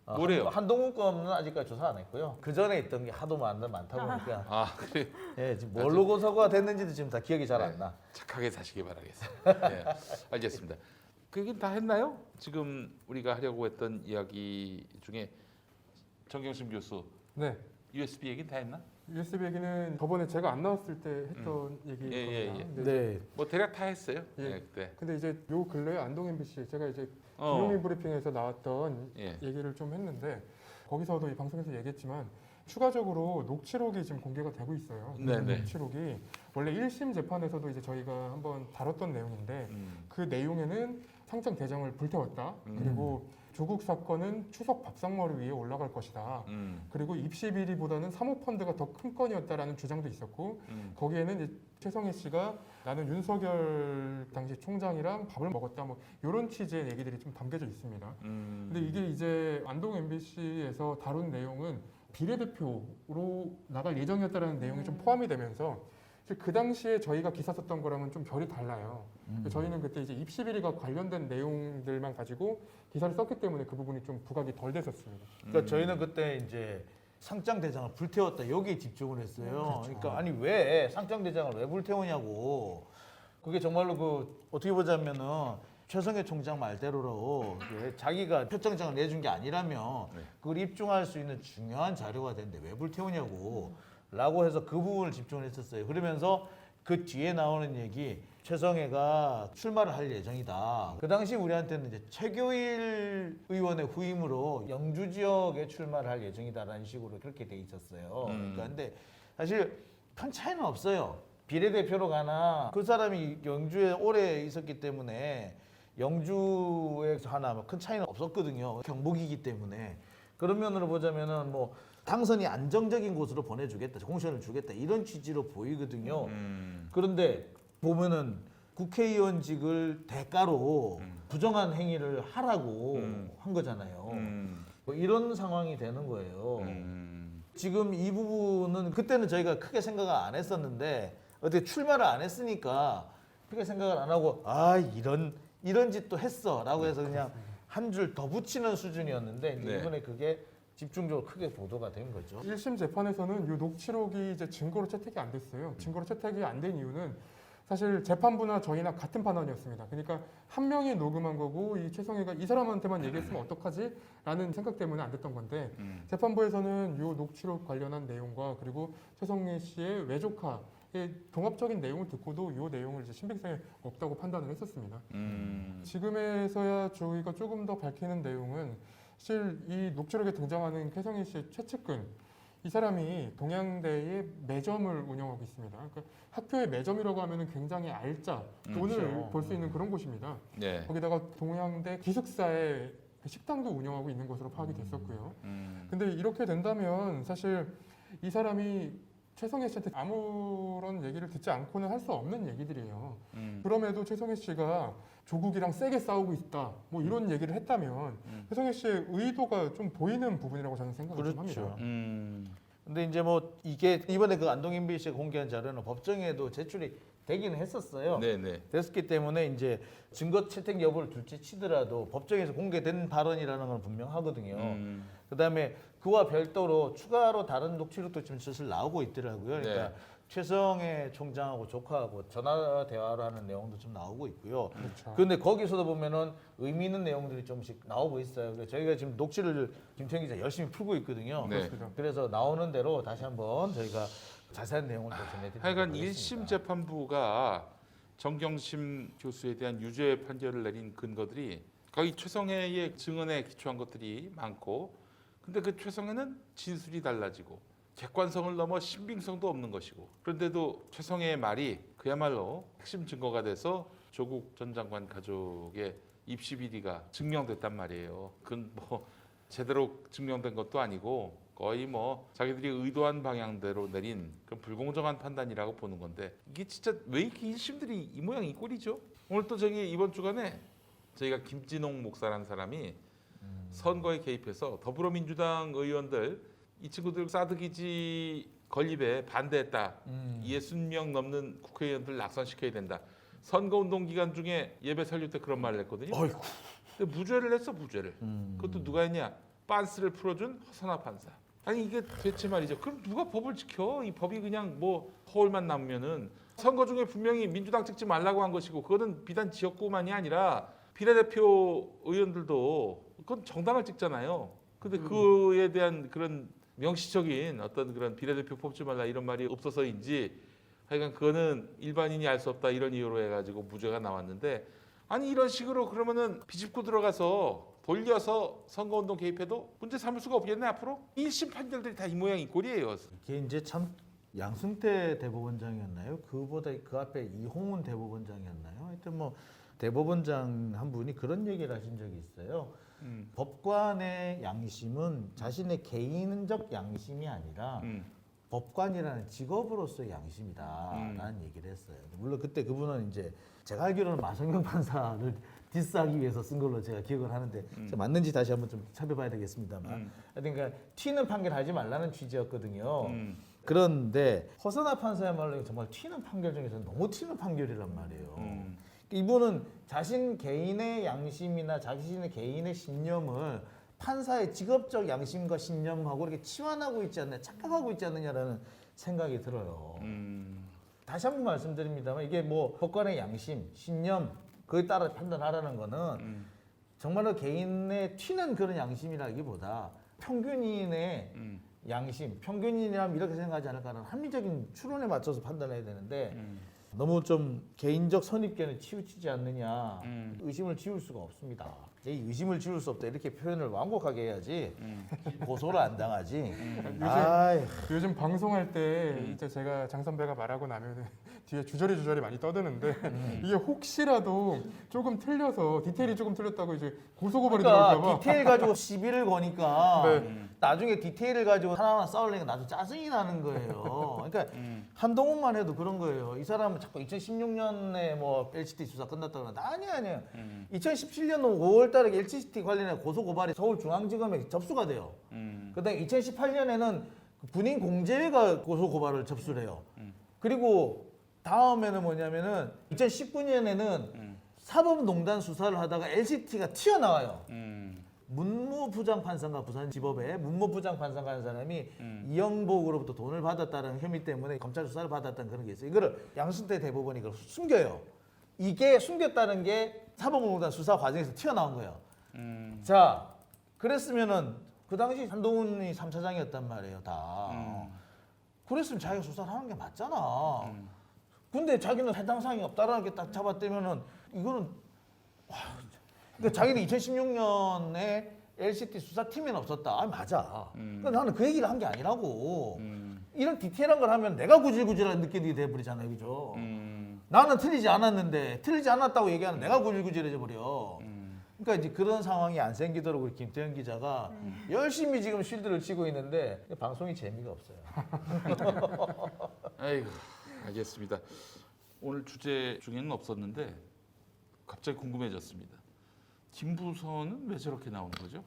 뭐래요? 한동훈 건은 아직까지 조사 안 했고요. 그 전에 있던 게 하도 많다 보니까 그래. 예, 지금 뭘로 고소가 됐는지도 지금 다 기억이 잘 안 나. 착하게 사시기 바라겠습니다. 네, 알겠습니다. 그 얘기는 다 했나요? 지금 우리가 하려고 했던 이야기 중에 정경심 교수 네. USB 얘기는 다 했나? USB 얘기는 저번에 제가 안 나왔을 때 했던 얘기일 예, 겁니다. 예. 근데 네. 뭐 대략 다 했어요. 예. 네, 그때. 근데 이제 요 근래 안동 MBC 제가 이제 어. 김용민 브리핑에서 나왔던 예. 얘기를 좀 했는데 거기서도 이 방송에서 얘기했지만 추가적으로 녹취록이 지금 공개가 되고 있어요. 네네. 녹취록이 원래 1심 재판에서도 이제 저희가 한번 다뤘던 내용인데 그 내용에는 상장 대장을 불태웠다. 그리고 조국 사건은 추석 밥상머리 위에 올라갈 것이다. 그리고 입시 비리보다는 사모펀드가 더 큰 건이었다라는 주장도 있었고 거기에는 이제 최성애 씨가 나는 윤석열 당시 총장이랑 밥을 먹었다 뭐 이런 취지의 얘기들이 좀 담겨져 있습니다. 근데 이게 이제 안동 MBC에서 다룬 내용은 비례대표로 나갈 예정이었다라는 내용이 좀 포함이 되면서 그 당시에 저희가 기사 썼던 거랑은 좀 결이 달라요. 저희는 그때 이제 입시 비리가 관련된 내용들만 가지고 기사를 썼기 때문에 그 부분이 좀 부각이 덜 됐었습니다. 그러니까 저희는 그때 이제 상장 대장을 불태웠다 여기에 집중을 했어요. 그러니까 아니 왜 상장 대장을 왜 불태우냐고. 그게 정말로 그 어떻게 보자면은 최성해 총장 말대로로 자기가 표창장을 내준 게 아니라면 그걸 입증할 수 있는 중요한 자료가 되는데 왜 불태우냐고 라고 해서 그 부분을 집중을 했었어요. 그러면서 그 뒤에 나오는 얘기 최성해가 출마를 할 예정이다. 그 당시 우리한테는 이제 최교일 의원의 후임으로 영주 지역에 출마를 할 예정이다라는 식으로 그렇게 돼 있었어요. 그러니까 근데 사실 큰 차이는 없어요. 비례대표로 가나 그 사람이 영주에 오래 있었기 때문에 영주에서 하나 큰 차이는 없었거든요. 경북이기 때문에 그런 면으로 보자면은 뭐 당선이 안정적인 곳으로 보내주겠다, 공천을 주겠다 이런 취지로 보이거든요. 그런데 보면은 국회의원직을 대가로 부정한 행위를 하라고 한 거잖아요. 뭐 이런 상황이 되는 거예요. 지금 이 부분은 그때는 저희가 크게 생각을 안 했었는데 어떻게 출마를 안 했으니까 크게 생각을 안 하고 아 이런 짓도 했어라고 해서 그냥 한 줄 더 붙이는 수준이었는데 이제 네. 이번에 그게 집중적으로 크게 보도가 된 거죠. 1심 재판에서는 이 녹취록이 이제 증거로 채택이 안 됐어요. 증거로 채택이 안 된 이유는 사실 재판부나 저희나 같은 판단이었습니다. 그러니까 한 명이 녹음한 거고 이 최성애가 이 사람한테만 얘기했으면 어떡하지? 라는 생각 때문에 안 됐던 건데 재판부에서는 이 녹취록 관련한 내용과 그리고 최성애 씨의 외조카의 종합적인 내용을 듣고도 이 내용을 이제 신빙성이 없다고 판단을 했었습니다. 지금에서야 저희가 조금 더 밝히는 내용은 사실 이 녹취록에 등장하는 최성애 씨의 최측근 이 사람이 동양대의 매점을 운영하고 있습니다. 그러니까 학교의 매점이라고 하면 굉장히 알짜 돈을 그렇죠. 벌 수 있는 그런 곳입니다. 네. 거기다가 동양대 기숙사에 식당도 운영하고 있는 것으로 파악이 됐었고요. 근데 이렇게 된다면 사실 이 사람이 최성애 씨한테 아무런 얘기를 듣지 않고는 할 수 없는 얘기들이에요. 그럼에도 최성애 씨가 조국이랑 세게 싸우고 있다 뭐 이런 얘기를 했다면 최성애 씨의 의도가 좀 보이는 부분이라고 저는 생각을 좀 그렇죠. 합니다. 근데 이제 뭐 이게 이번에 그 안동인비 씨가 공개한 자료는 법정에도 제출이 되기는 했었어요. 네네. 됐기 때문에 이제 증거 채택 여부를 둘째 치더라도 법정에서 공개된 발언이라는 건 분명하거든요. 그다음에 그와 별도로 추가로 다른 녹취록도 지금 슬슬 나오고 있더라고요. 그러니까 네. 최성애 총장하고 조카하고 전화 대화를 하는 내용도 좀 나오고 있고요. 그렇죠. 그런데 거기서도 보면은 의미 있는 내용들이 조금씩 나오고 있어요. 그래서 저희가 지금 녹취를 김태형 기자 열심히 풀고 있거든요. 네. 그래서 나오는 대로 다시 한번 저희가 자세한 내용을 또 전해드리도록 하여간 하겠습니다. 1심 재판부가 정경심 교수에 대한 유죄 판결을 내린 근거들이 거의 최성애의 증언에 기초한 것들이 많고 근데 그 최성애는 진술이 달라지고 객관성을 넘어 신빙성도 없는 것이고 그런데도 최성애의 말이 그야말로 핵심 증거가 돼서 조국 전 장관 가족의 입시 비리가 증명됐단 말이에요. 그건 뭐 제대로 증명된 것도 아니고 거의 뭐 자기들이 의도한 방향대로 내린 그런 불공정한 판단이라고 보는 건데 이게 진짜 왜 이렇게 1심들이 이 모양 이 꼴이죠? 오늘 또 저기 이번 주간에 저희가 김진홍 목사라는 사람이 선거에 개입해서 더불어민주당 의원들 이 친구들 사드 기지 건립에 반대했다. 60명 넘는 국회의원들 낙선시켜야 된다. 선거운동 기간 중에 예배 설립 때 그런 말을 했거든요. 어이구. 근데 무죄를 했어 무죄를. 그것도 누가 했냐? 빤스를 풀어준 허선화 판사. 아니 이게 대체 말이죠. 그럼 누가 법을 지켜? 이 법이 그냥 뭐 허울만 남으면은 선거 중에 분명히 민주당 찍지 말라고 한 것이고 그거는 비단 지역구만이 아니라 비례대표 의원들도 그건 정당을 찍잖아요. 근데 그에 대한 그런 명시적인 어떤 그런 비례대표 뽑지 말라 이런 말이 없어서인지 하여간 그거는 일반인이 알 수 없다 이런 이유로 해가지고 무죄가 나왔는데 아니 이런 식으로 그러면은 비집고 들어가서 돌려서 선거운동 개입해도 문제 삼을 수가 없겠네 앞으로? 1심 판결들이 다 이 모양 이 꼴이에요. 이게 이제 참 양승태 대법원장이었나요? 그보다 그 앞에 이홍훈 대법원장이었나요? 하여튼 뭐 대법원장 한 분이 그런 얘기를 하신 적이 있어요. 법관의 양심은 자신의 개인적 양심이 아니라 법관이라는 직업으로서의 양심이다라는 얘기를 했어요. 물론 그때 그분은 이제 제가 알기로는 마성경 판사를 디스하기 위해서 쓴 걸로 제가 기억을 하는데 맞는지 다시 한번 좀 살펴봐야 되겠습니다만 그러니까 튀는 판결하지 말라는 취지였거든요. 그런데 허선화 판사야말로 정말 튀는 판결 중에서 너무 튀는 판결이란 말이에요. 이분은 자신 개인의 양심이나 자신의 개인의 신념을 판사의 직업적 양심과 신념하고 이렇게 치환하고 있지 않느냐, 착각하고 있지 않느냐라는 생각이 들어요. 다시 한번 말씀드립니다만 이게 뭐 법관의 양심, 신념 그에 따라 판단하라는 거는 정말로 개인의 튀는 그런 양심이라기보다 평균인의 양심, 평균인이라면 이렇게 생각하지 않을까라는 합리적인 추론에 맞춰서 판단해야 되는데 너무 좀 개인적 선입견에 치우치지 않느냐 의심을 지울 수가 없습니다. 이 의심을 지울 수 없다 이렇게 표현을 완곡하게 해야지 고소를 안 당하지. 요즘 방송할 때 이제 제가 장 선배가 말하고 나면은 뒤에 주저리 많이 떠드는데 이게 혹시라도 조금 틀려서 디테일이 조금 틀렸다고 이제 고소고발이 그러니까 들어올까봐 디테일 가지고 시비를 거니까 네. 나중에 디테일을 가지고 하나하나 싸우려니까 나도 짜증이 나는 거예요. 그러니까 한동훈만 해도 그런 거예요. 이 사람은 자꾸 2016년에 뭐 LCT 수사 끝났다 그러는데 아니야. 2017년 5월달에 LCT 관련해 고소고발이 서울중앙지검에 접수가 돼요. 그다음에 2018년에는 군인 공제회가 고소고발을 접수를 해요. 그리고 다음에는 뭐냐면은 2019년에는 사법농단 수사를 하다가 LCT가 튀어나와요. 문무부장판사가 부산지법에 문무부장판사가 하는 사람이 이영복으로부터 돈을 받았다는 혐의 때문에 검찰 수사를 받았다는 그런 게 있어요. 이거를 양승태 대법원이 이걸 숨겨요. 이게 숨겼다는 게 사법농단 수사 과정에서 튀어나온 거예요. 자, 그랬으면은 그 당시 한동훈이 3차장이었단 말이에요, 다. 그랬으면 자기가 수사를 하는 게 맞잖아. 근데 자기는 해당 사항이 없다라는 게 딱 잡아떼면은 이거는 그러니까 자기는 2016년에 LCT 수사팀에는 없었다. 아 맞아. 그러니까 나는 그 얘기를 한 게 아니라고. 이런 디테일한 걸 하면 내가 구질구질한 느낌이 돼버리잖아요, 그죠? 나는 틀리지 않았는데 틀리지 않았다고 얘기하는 내가 구질구질해져 버려. 그러니까 이제 그런 상황이 안 생기도록 우리 김태현 기자가 열심히 지금 쉴드를 치고 있는데 방송이 재미가 없어요. 아이고, 알겠습니다. 오늘 주제 중에는 없었는데 갑자기 궁금해졌습니다. 김부선은 왜 저렇게 나오는 거죠?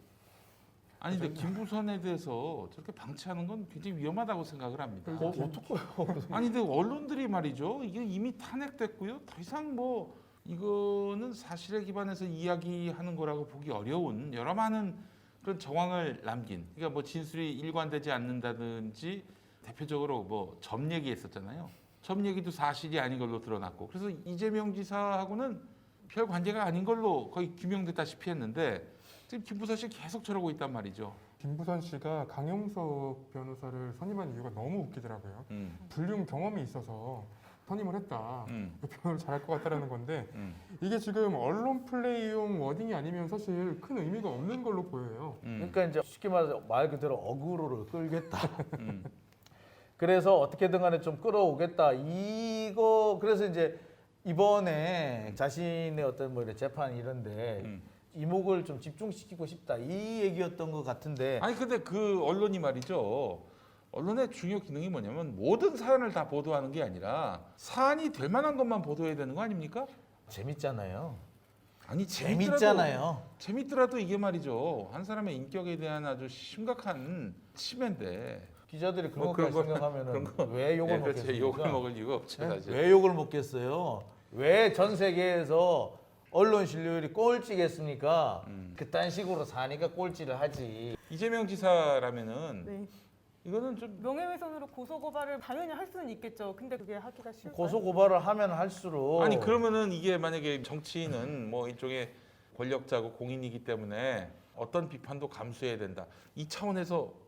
아니 근데 김부선에 대해서 저렇게 방치하는 건 굉장히 위험하다고 생각을 합니다. 어떡해요? 아니 근데 언론들이 말이죠. 이게 이미 탄핵됐고요. 더 이상 뭐 이거는 사실에 기반해서 이야기하는 거라고 보기 어려운 여러 많은 그런 정황을 남긴. 그러니까 뭐 진술이 일관되지 않는다든지 대표적으로 뭐 점 얘기했었잖아요. 점 얘기도 사실이 아닌 걸로 드러났고. 그래서 이재명 지사하고는 별 관계가 아닌 걸로 거의 규명됐다시피 했는데 지금 김부선 씨 계속 저러고 있단 말이죠. 김부선 씨가 강용석 변호사를 선임한 이유가 너무 웃기더라고요. 불륜 경험이 있어서 선임을 했다. 변호를 잘할 것 같다라는 건데 이게 지금 언론 플레이용 워딩이 아니면 사실 큰 의미가 없는 걸로 보여요. 그러니까 이제 쉽게 말해서 말 그대로 어그로를 끌겠다. 그래서 어떻게든 간에 좀 끌어오겠다. 이거 그래서 이제 이번에 자신의 어떤 뭐 이런 재판 이런데 이목을 좀 집중시키고 싶다. 이 얘기였던 것 같은데. 아니 근데 그 언론이 말이죠. 언론의 중요 기능이 뭐냐면 모든 사안을 다 보도하는 게 아니라 사안이 될 만한 것만 보도해야 되는 거 아닙니까? 재밌잖아요. 아니 재밌잖아요. 재밌더라도 이게 말이죠. 한 사람의 인격에 대한 아주 심각한 침해인데. 기자들이 그런 뭐 것까지 그런 생각하면은 왜 욕을 그렇죠. 먹겠습니까? 욕을 먹을 이유가 없죠 네? 사실. 왜 욕을 먹겠어요? 왜 전 세계에서 언론 신뢰율이 꼴찌겠습니까? 그딴 식으로 사니까 꼴찌를 하지. 이재명 지사라면은 네. 이거는 좀 명예훼손으로 고소고발을 당연히 할 수는 있겠죠. 근데 그게 하기가 쉽을까요? 고소 고발을 하면 할수록 아니 그러면은 이게 만약에 정치인은 뭐 일종의 권력자고 공인이기 때문에 어떤 비판도 감수해야 된다. 이 차원에서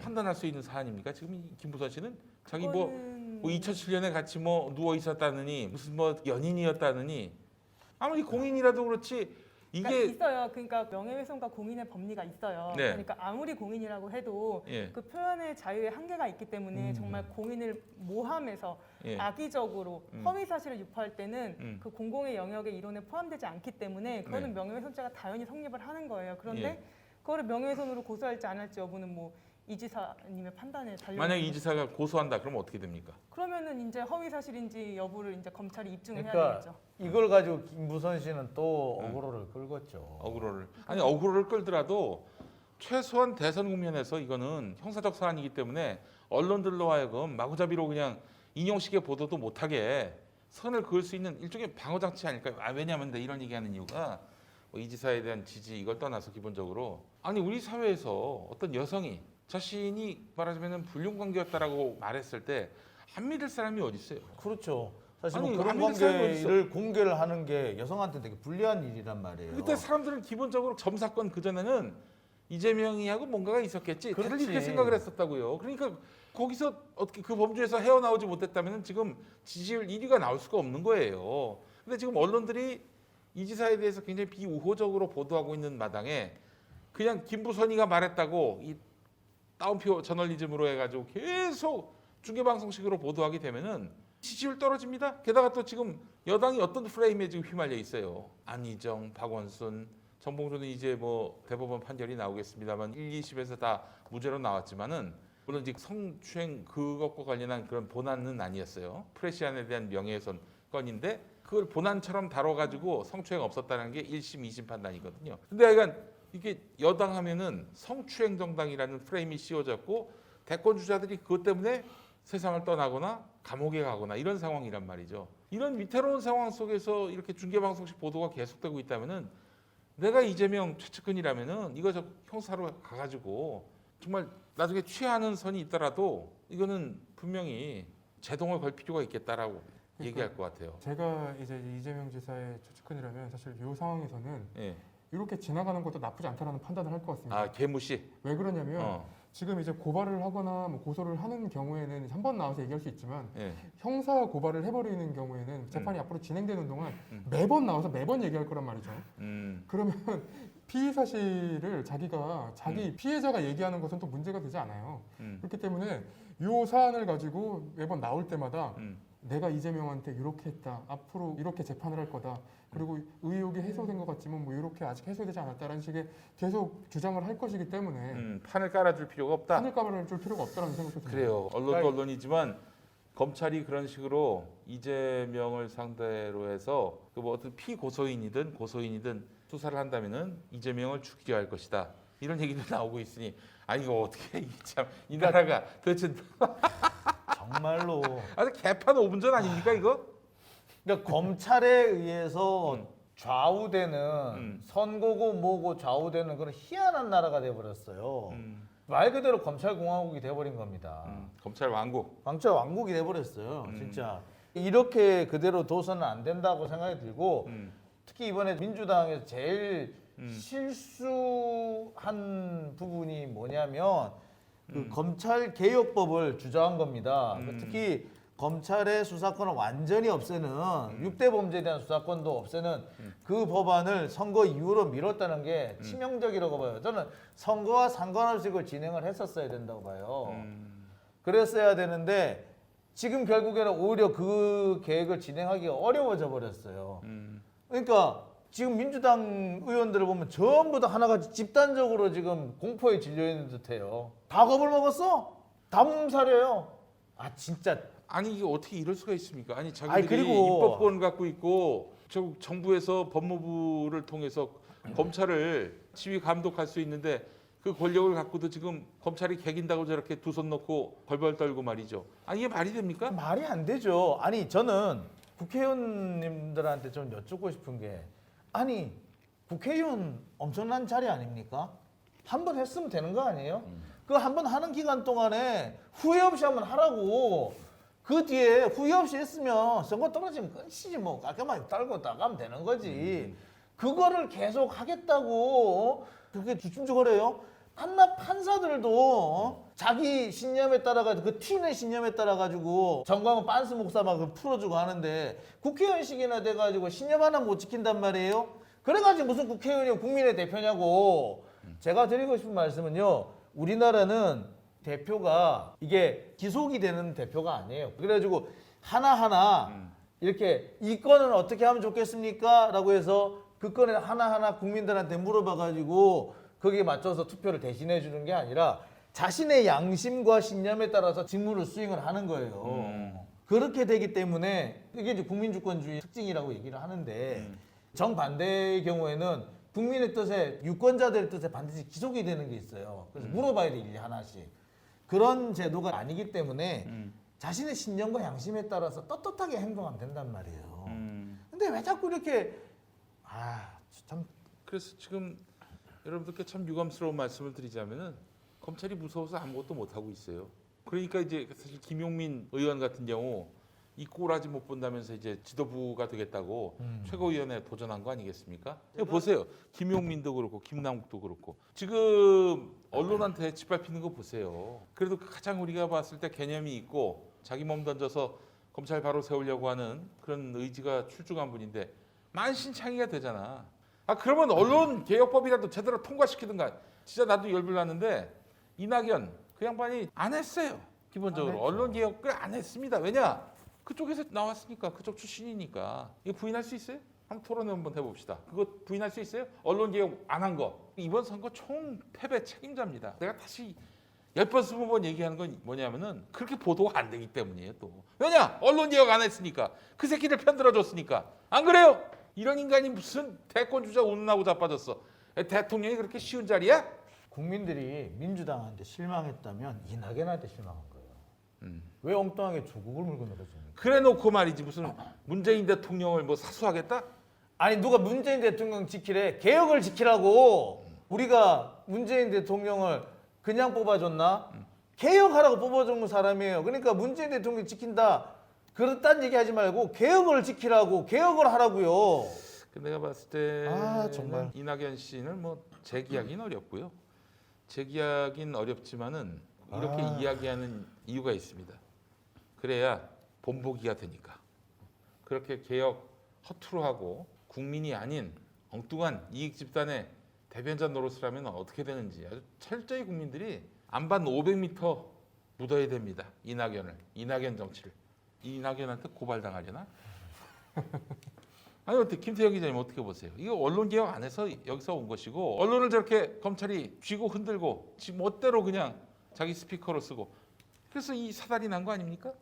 판단할 수 있는 사안입니까? 지금 이 김부선 씨는 자기 뭐 그거는 2007년에 같이 뭐 누워 있었다느니 무슨 뭐 연인이었다느니 아무리 공인이라도 그렇지 이게 그러니까 있어요. 그러니까 명예훼손과 공인의 법리가 있어요. 네. 그러니까 아무리 공인이라고 해도 예. 그 표현의 자유에 한계가 있기 때문에 정말 공인을 모함해서 예. 악의적으로 허위 사실을 유포할 때는 그 공공의 영역의 이론에 포함되지 않기 때문에 그거는 네. 명예훼손죄가 당연히 성립을 하는 거예요. 그런데 예. 그거를 명예훼손으로 고소할지 안 할지 여부는 뭐 이 지사님의 판단에 달려. 만약 이 지사가 고소한다 그러면 어떻게 됩니까? 그러면은 이제 허위 사실인지 여부를 이제 검찰이 입증을 해야 그러니까 되겠죠. 이걸 가지고 김부선 씨는 또 어그로를 끌겠죠. 어그로를 아니 어그로를 끌더라도 최소한 대선 국면에서 이거는 형사적 사안이기 때문에 언론들로 하여금 마구잡이로 그냥 인용식의 보도도 못하게 선을 그을 수 있는 일종의 방어 장치 아닐까요? 아 왜냐하면 내가 이런 얘기하는 이유가 뭐이 지사에 대한 지지 이걸 떠나서 기본적으로 아니 우리 사회에서 어떤 여성이 자신이 말하자면 불륜 관계였다라고 말했을 때 안 믿을 사람이 어디 있어요? 그렇죠. 사실 아니, 뭐 그런 아무리 사람이 관계를 공개를 하는 게 여성한테 되게 불리한 일이란 말이에요. 그때 사람들은 기본적으로 점 사건 그 전에는 이재명이하고 뭔가가 있었겠지. 다들 그렇지. 이렇게 생각을 했었다고요. 그러니까 거기서 어떻게 그 범주에서 헤어나오지 못했다면 지금 지지율 1위가 나올 수가 없는 거예요. 근데 지금 언론들이 이 지사에 대해서 굉장히 비우호적으로 보도하고 있는 마당에 그냥 김부선이가 말했다고 이 따옴표 저널리즘으로 해가지고 계속 중계방송식으로 보도하게 되면은 지지율 떨어집니다. 게다가 또 지금 여당이 어떤 프레임에 지금 휘말려 있어요. 안희정, 박원순, 정봉주는 이제 뭐 대법원 판결이 나오겠습니다만 1, 2심에서 다 무죄로 나왔지만은 물론 이제 성추행 그것과 관련한 그런 본안은 아니었어요. 프레시안에 대한 명예훼손 건인데 그걸 본안처럼 다뤄가지고 성추행 없었다는 게 1심, 2심 판단이거든요. 근데 약간 이게 여당 하면은 성추행 정당이라는 프레임이 씌워졌고 대권 주자들이 그것 때문에 세상을 떠나거나 감옥에 가거나 이런 상황이란 말이죠. 이런 위태로운 상황 속에서 이렇게 중계방송식 보도가 계속되고 있다면은 내가 이재명 최측근이라면은 이거 저 형사로 가가지고 정말 나중에 취하는 선이 있더라도 이거는 분명히 제동을 걸 필요가 있겠다라고 얘기할 것 같아요. 제가 이제 이재명 지사의 최측근이라면 사실 이 상황에서는 예. 이렇게 지나가는 것도 나쁘지 않다라는 판단을 할 것 같습니다. 아 개무시. 왜 그러냐면 지금 이제 고발을 하거나 뭐 고소를 하는 경우에는 한 번 나와서 얘기할 수 있지만 예. 형사 고발을 해버리는 경우에는 재판이 앞으로 진행되는 동안 매번 나와서 매번 얘기할 거란 말이죠. 그러면 피의 사실을 자기가 자기 피해자가 얘기하는 것은 또 문제가 되지 않아요. 그렇기 때문에 이 사안을 가지고 매번 나올 때마다 내가 이재명한테 이렇게 했다. 앞으로 이렇게 재판을 할 거다. 그리고 의혹이 해소된 것 같지만 뭐 이렇게 아직 해소되지 않았다라는 식의 계속 주장을 할 것이기 때문에 판을 깔아줄 필요가 없다. 판을 깔아줄 필요가 없다는 생각도 듭니다. 그래요. 언론도 언론이지만 검찰이 그런 식으로 이재명을 상대로 해서 그 뭐 어떤 피고소인이든 고소인이든 수사를 한다면은 이재명을 죽이려 할 것이다. 이런 얘기도 나오고 있으니 아니 이거 어떻게 이 나라가 도대체 정말로 아주 개판 5분 전 아닙니까 이거? 그러니까 검찰에 의해서 좌우되는 선거고 뭐고 좌우되는 그런 희한한 나라가 돼버렸어요. 말 그대로 검찰 공화국이 돼버린 겁니다. 검찰 왕국. 검찰 왕국이 돼버렸어요. 진짜 이렇게 그대로 둬서는 안 된다고 생각이 들고 특히 이번에 민주당에서 제일 실수한 부분이 뭐냐면 그 검찰 개혁법을 주장한 겁니다. 특히 검찰의 수사권을 완전히 없애는 6대 범죄에 대한 수사권도 없애는 그 법안을 선거 이후로 미뤘다는 게 치명적이라고 봐요. 저는 선거와 상관없이 그걸 진행을 했었어야 된다고 봐요. 그랬어야 되는데 지금 결국에는 오히려 그 계획을 진행하기가 어려워져 버렸어요. 그러니까 지금 민주당 의원들을 보면 전부 다 하나같이 집단적으로 지금 공포에 질려 있는 듯해요. 다 겁을 먹었어? 다 몸살이에요. 아 진짜. 아니 이게 어떻게 이럴 수가 있습니까? 아니 아니, 자기들이 그리고- 입법권 갖고 있고 저 정부에서 법무부를 통해서 검찰을 지휘 감독할 수 있는데 그 권력을 갖고도 지금 검찰이 개긴다고 저렇게 두 손 놓고 벌벌 떨고 말이죠. 아니 이게 말이 됩니까? 말이 안 되죠. 아니 저는 국회의원님들한테 좀 여쭙고 싶은 게 아니 국회의원 엄청난 자리 아닙니까? 한 번 했으면 되는 거 아니에요? 그 한 번 하는 기간 동안에 후회 없이 한번 하라고. 그 뒤에 후회 없이 했으면 선거 떨어지면 끝이지 뭐 깔끔하게 떨고 나가면 되는 거지. 그거를 계속 하겠다고 그게 주춤주거려요? 한낱 판사들도 자기 신념에 따라가지고 그 튀는 신념에 따라가지고 정광훈 빤스 목사 막 풀어주고 하는데 국회의원식이나 돼가지고 신념 하나 못 지킨단 말이에요. 그래가지고 무슨 국회의원이 국민의 대표냐고. 제가 드리고 싶은 말씀은요. 우리나라는 대표가 이게 기속이 되는 대표가 아니에요. 그래가지고 하나하나 이렇게 이 건은 어떻게 하면 좋겠습니까? 라고 해서 그 건을 하나하나 국민들한테 물어봐가지고 거기에 맞춰서 투표를 대신해 주는 게 아니라 자신의 양심과 신념에 따라서 직무를 수행을 하는 거예요. 그렇게 되기 때문에 이게 이제 국민주권주의 특징이라고 얘기를 하는데 정반대의 경우에는 국민의 뜻에 유권자들의 뜻에 반드시 기속이 되는 게 있어요. 그래서 물어봐야 돼 일일이 하나씩. 그런 제도가 아니기 때문에 자신의 신념과 양심에 따라서 떳떳하게 행동하면 된단 말이에요. 근데 왜 자꾸 이렇게 참 그래서 지금 여러분들께 참 유감스러운 말씀을 드리자면은 검찰이 무서워서 아무것도 못 하고 있어요. 그러니까 이제 사실 김용민 의원 같은 경우 이 꼴아지 못 본다면서 이제 지도부가 되겠다고 최고위원회에 도전한 거 아니겠습니까? 이거 보세요. 김용민도 그렇고 김남국도 그렇고 지금 언론한테 짓밟히는 거 보세요. 그래도 가장 우리가 봤을 때 개념이 있고 자기 몸 던져서 검찰 바로 세우려고 하는 그런 의지가 출중한 분인데 만신창이가 되잖아. 아 그러면 언론 개혁법이라도 제대로 통과시키든가. 진짜 나도 열불났는데 이낙연 그 양반이 안 했어요. 기본적으로 언론 개혁을 안 했습니다. 왜냐? 그쪽에서 나왔으니까 그쪽 출신이니까 이거 부인할 수 있어요? 한번 토론 한번 해봅시다. 그거 부인할 수 있어요? 언론개혁 안 한 거. 이번 선거 총 패배 책임자입니다. 내가 다시 10번 20번 얘기하는 건 뭐냐면은 그렇게 보도가 안 되기 때문이에요. 또 왜냐? 언론개혁 안 했으니까 그 새끼들 편들어줬으니까 안 그래요? 이런 인간이 무슨 대권 주자 운운하고 자빠졌어. 대통령이 그렇게 쉬운 자리야? 국민들이 민주당한테 실망했다면 이낙연한테 실망한 거예요. 왜 엉뚱하게 조국을 물고 늘어집니까? 그래 놓고 말이지 무슨 문재인 대통령을 뭐 사수하겠다? 아니 누가 문재인 대통령 지키래? 개혁을 지키라고. 우리가 문재인 대통령을 그냥 뽑아줬나? 개혁하라고 뽑아준 사람이에요. 그러니까 문재인 대통령 지킨다. 그렇단 얘기하지 말고 개혁을 지키라고, 개혁을 하라고요. 내가 봤을 때 정말. 이낙연 씨는 뭐 재기하기는 어렵고요. 재기하기는 어렵지만은 이렇게 이야기하는 이유가 있습니다. 그래야 본보기가 되니까. 그렇게 개혁 허투루 하고 국민이 아닌 엉뚱한 이익 집단의 대변자 노릇을 하면 어떻게 되는지 아주 철저히 국민들이 안반 500m 묻어야 됩니다. 이낙연 정치를. 이낙연한테 고발당하려나? 아니 어떻게 김태형 기자님 어떻게 보세요? 이거 언론 개혁 안 해서 여기서 온 것이고 언론을 저렇게 검찰이 쥐고 흔들고 지 멋대로 그냥 자기 스피커로 쓰고 그래서 이 사달이 난 거 아닙니까?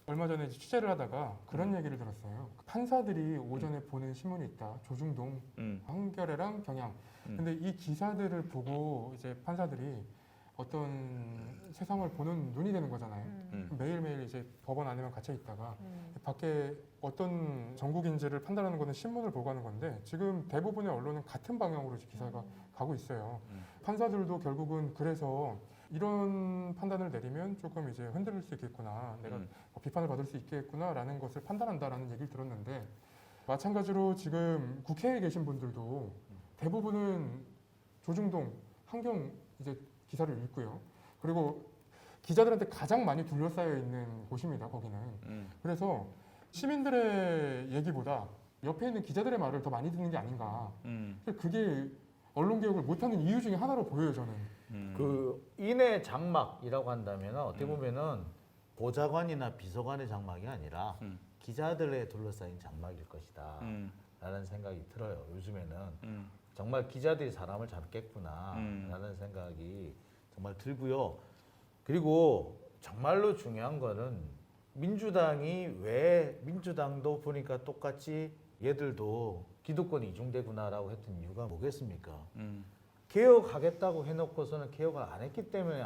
얼마 전에 이제 취재를 하다가 그런 얘기를 들었어요. 판사들이 오전에 보낸 신문이 있다. 조중동, 한겨레랑 경향. 근데 이 기사들을 보고 이제 판사들이 어떤 세상을 보는 눈이 되는 거잖아요. 매일매일 이제 법원 안에만 갇혀 있다가 밖에 어떤 전국인지를 판단하는 거는 신문을 보고 하는 건데 지금 대부분의 언론은 같은 방향으로 기사가 가고 있어요. 판사들도 결국은 그래서 이런 판단을 내리면 조금 이제 흔들릴 수 있겠구나. 내가 비판을 받을 수 있겠구나라는 것을 판단한다라는 얘기를 들었는데 마찬가지로 지금 국회에 계신 분들도 대부분은 조중동, 한경 이제 기사를 읽고요. 그리고 기자들한테 가장 많이 둘러싸여 있는 곳입니다. 거기는. 그래서 시민들의 얘기보다 옆에 있는 기자들의 말을 더 많이 듣는 게 아닌가. 그게 언론 개혁을 못하는 이유 중에 하나로 보여요. 저는. 그 인의 장막이라고 한다면 어떻게 보면은 보좌관이나 비서관의 장막이 아니라 기자들에 둘러싸인 장막일 것이다 라는 생각이 들어요. 요즘에는 정말 기자들이 사람을 잡겠구나 라는 생각이 정말 들고요. 그리고 정말로 중요한 거는 민주당도 보니까 똑같이 얘들도 기득권이 이중되구나라고 했던 이유가 뭐겠습니까? 개혁하겠다고 해놓고서는 개혁을 안 했기 때문에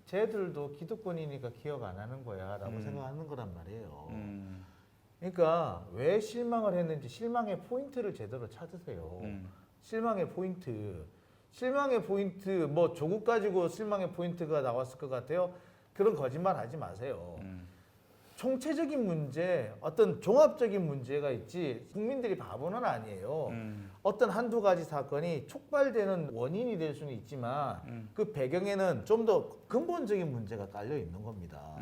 쟤들도 기득권이니까 개혁 안 하는 거야 라고 생각하는 거란 말이에요. 그러니까 왜 실망을 했는지 실망의 포인트를 제대로 찾으세요. 실망의 포인트 뭐 조국 가지고 실망의 포인트가 나왔을 것 같아요. 그런 거짓말 하지 마세요. 총체적인 문제, 어떤 종합적인 문제가 있지 국민들이 바보는 아니에요. 어떤 한두 가지 사건이 촉발되는 원인이 될 수는 있지만 그 배경에는 좀 더 근본적인 문제가 깔려 있는 겁니다.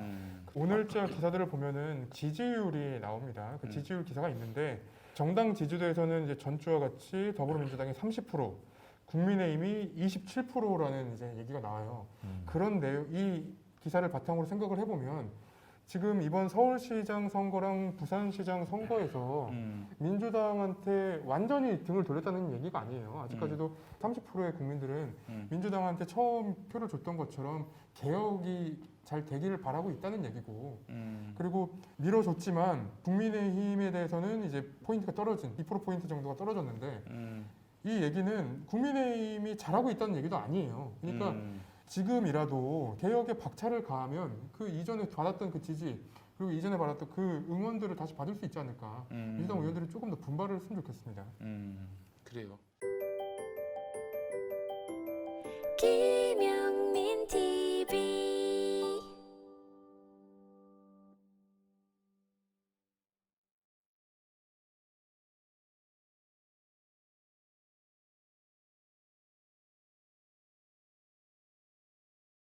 오늘자 기사들을 보면은 지지율이 나옵니다. 그 지지율 기사가 있는데 정당 지지도에서는 이제 전주와 같이 더불어민주당이 30%, 국민의힘이 27%라는 이제 얘기가 나와요. 그런데 이 기사를 바탕으로 생각을 해보면 지금 이번 서울시장 선거랑 부산시장 선거에서 민주당한테 완전히 등을 돌렸다는 얘기가 아니에요. 아직까지도 30%의 국민들은 민주당한테 처음 표를 줬던 것처럼 개혁이 잘 되기를 바라고 있다는 얘기고 그리고 밀어줬지만 국민의힘에 대해서는 이제 포인트가 떨어진 2%포인트 정도가 떨어졌는데 이 얘기는 국민의힘이 잘하고 있다는 얘기도 아니에요. 그러니까 지금이라도 개혁에 박차를 가하면 그 이전에 받았던 그 지지 그리고 이전에 받았던 그 응원들을 다시 받을 수 있지 않을까. 민주당 의원들이 조금 더 분발을 했으면 좋겠습니다. 그래요. 김영민 TV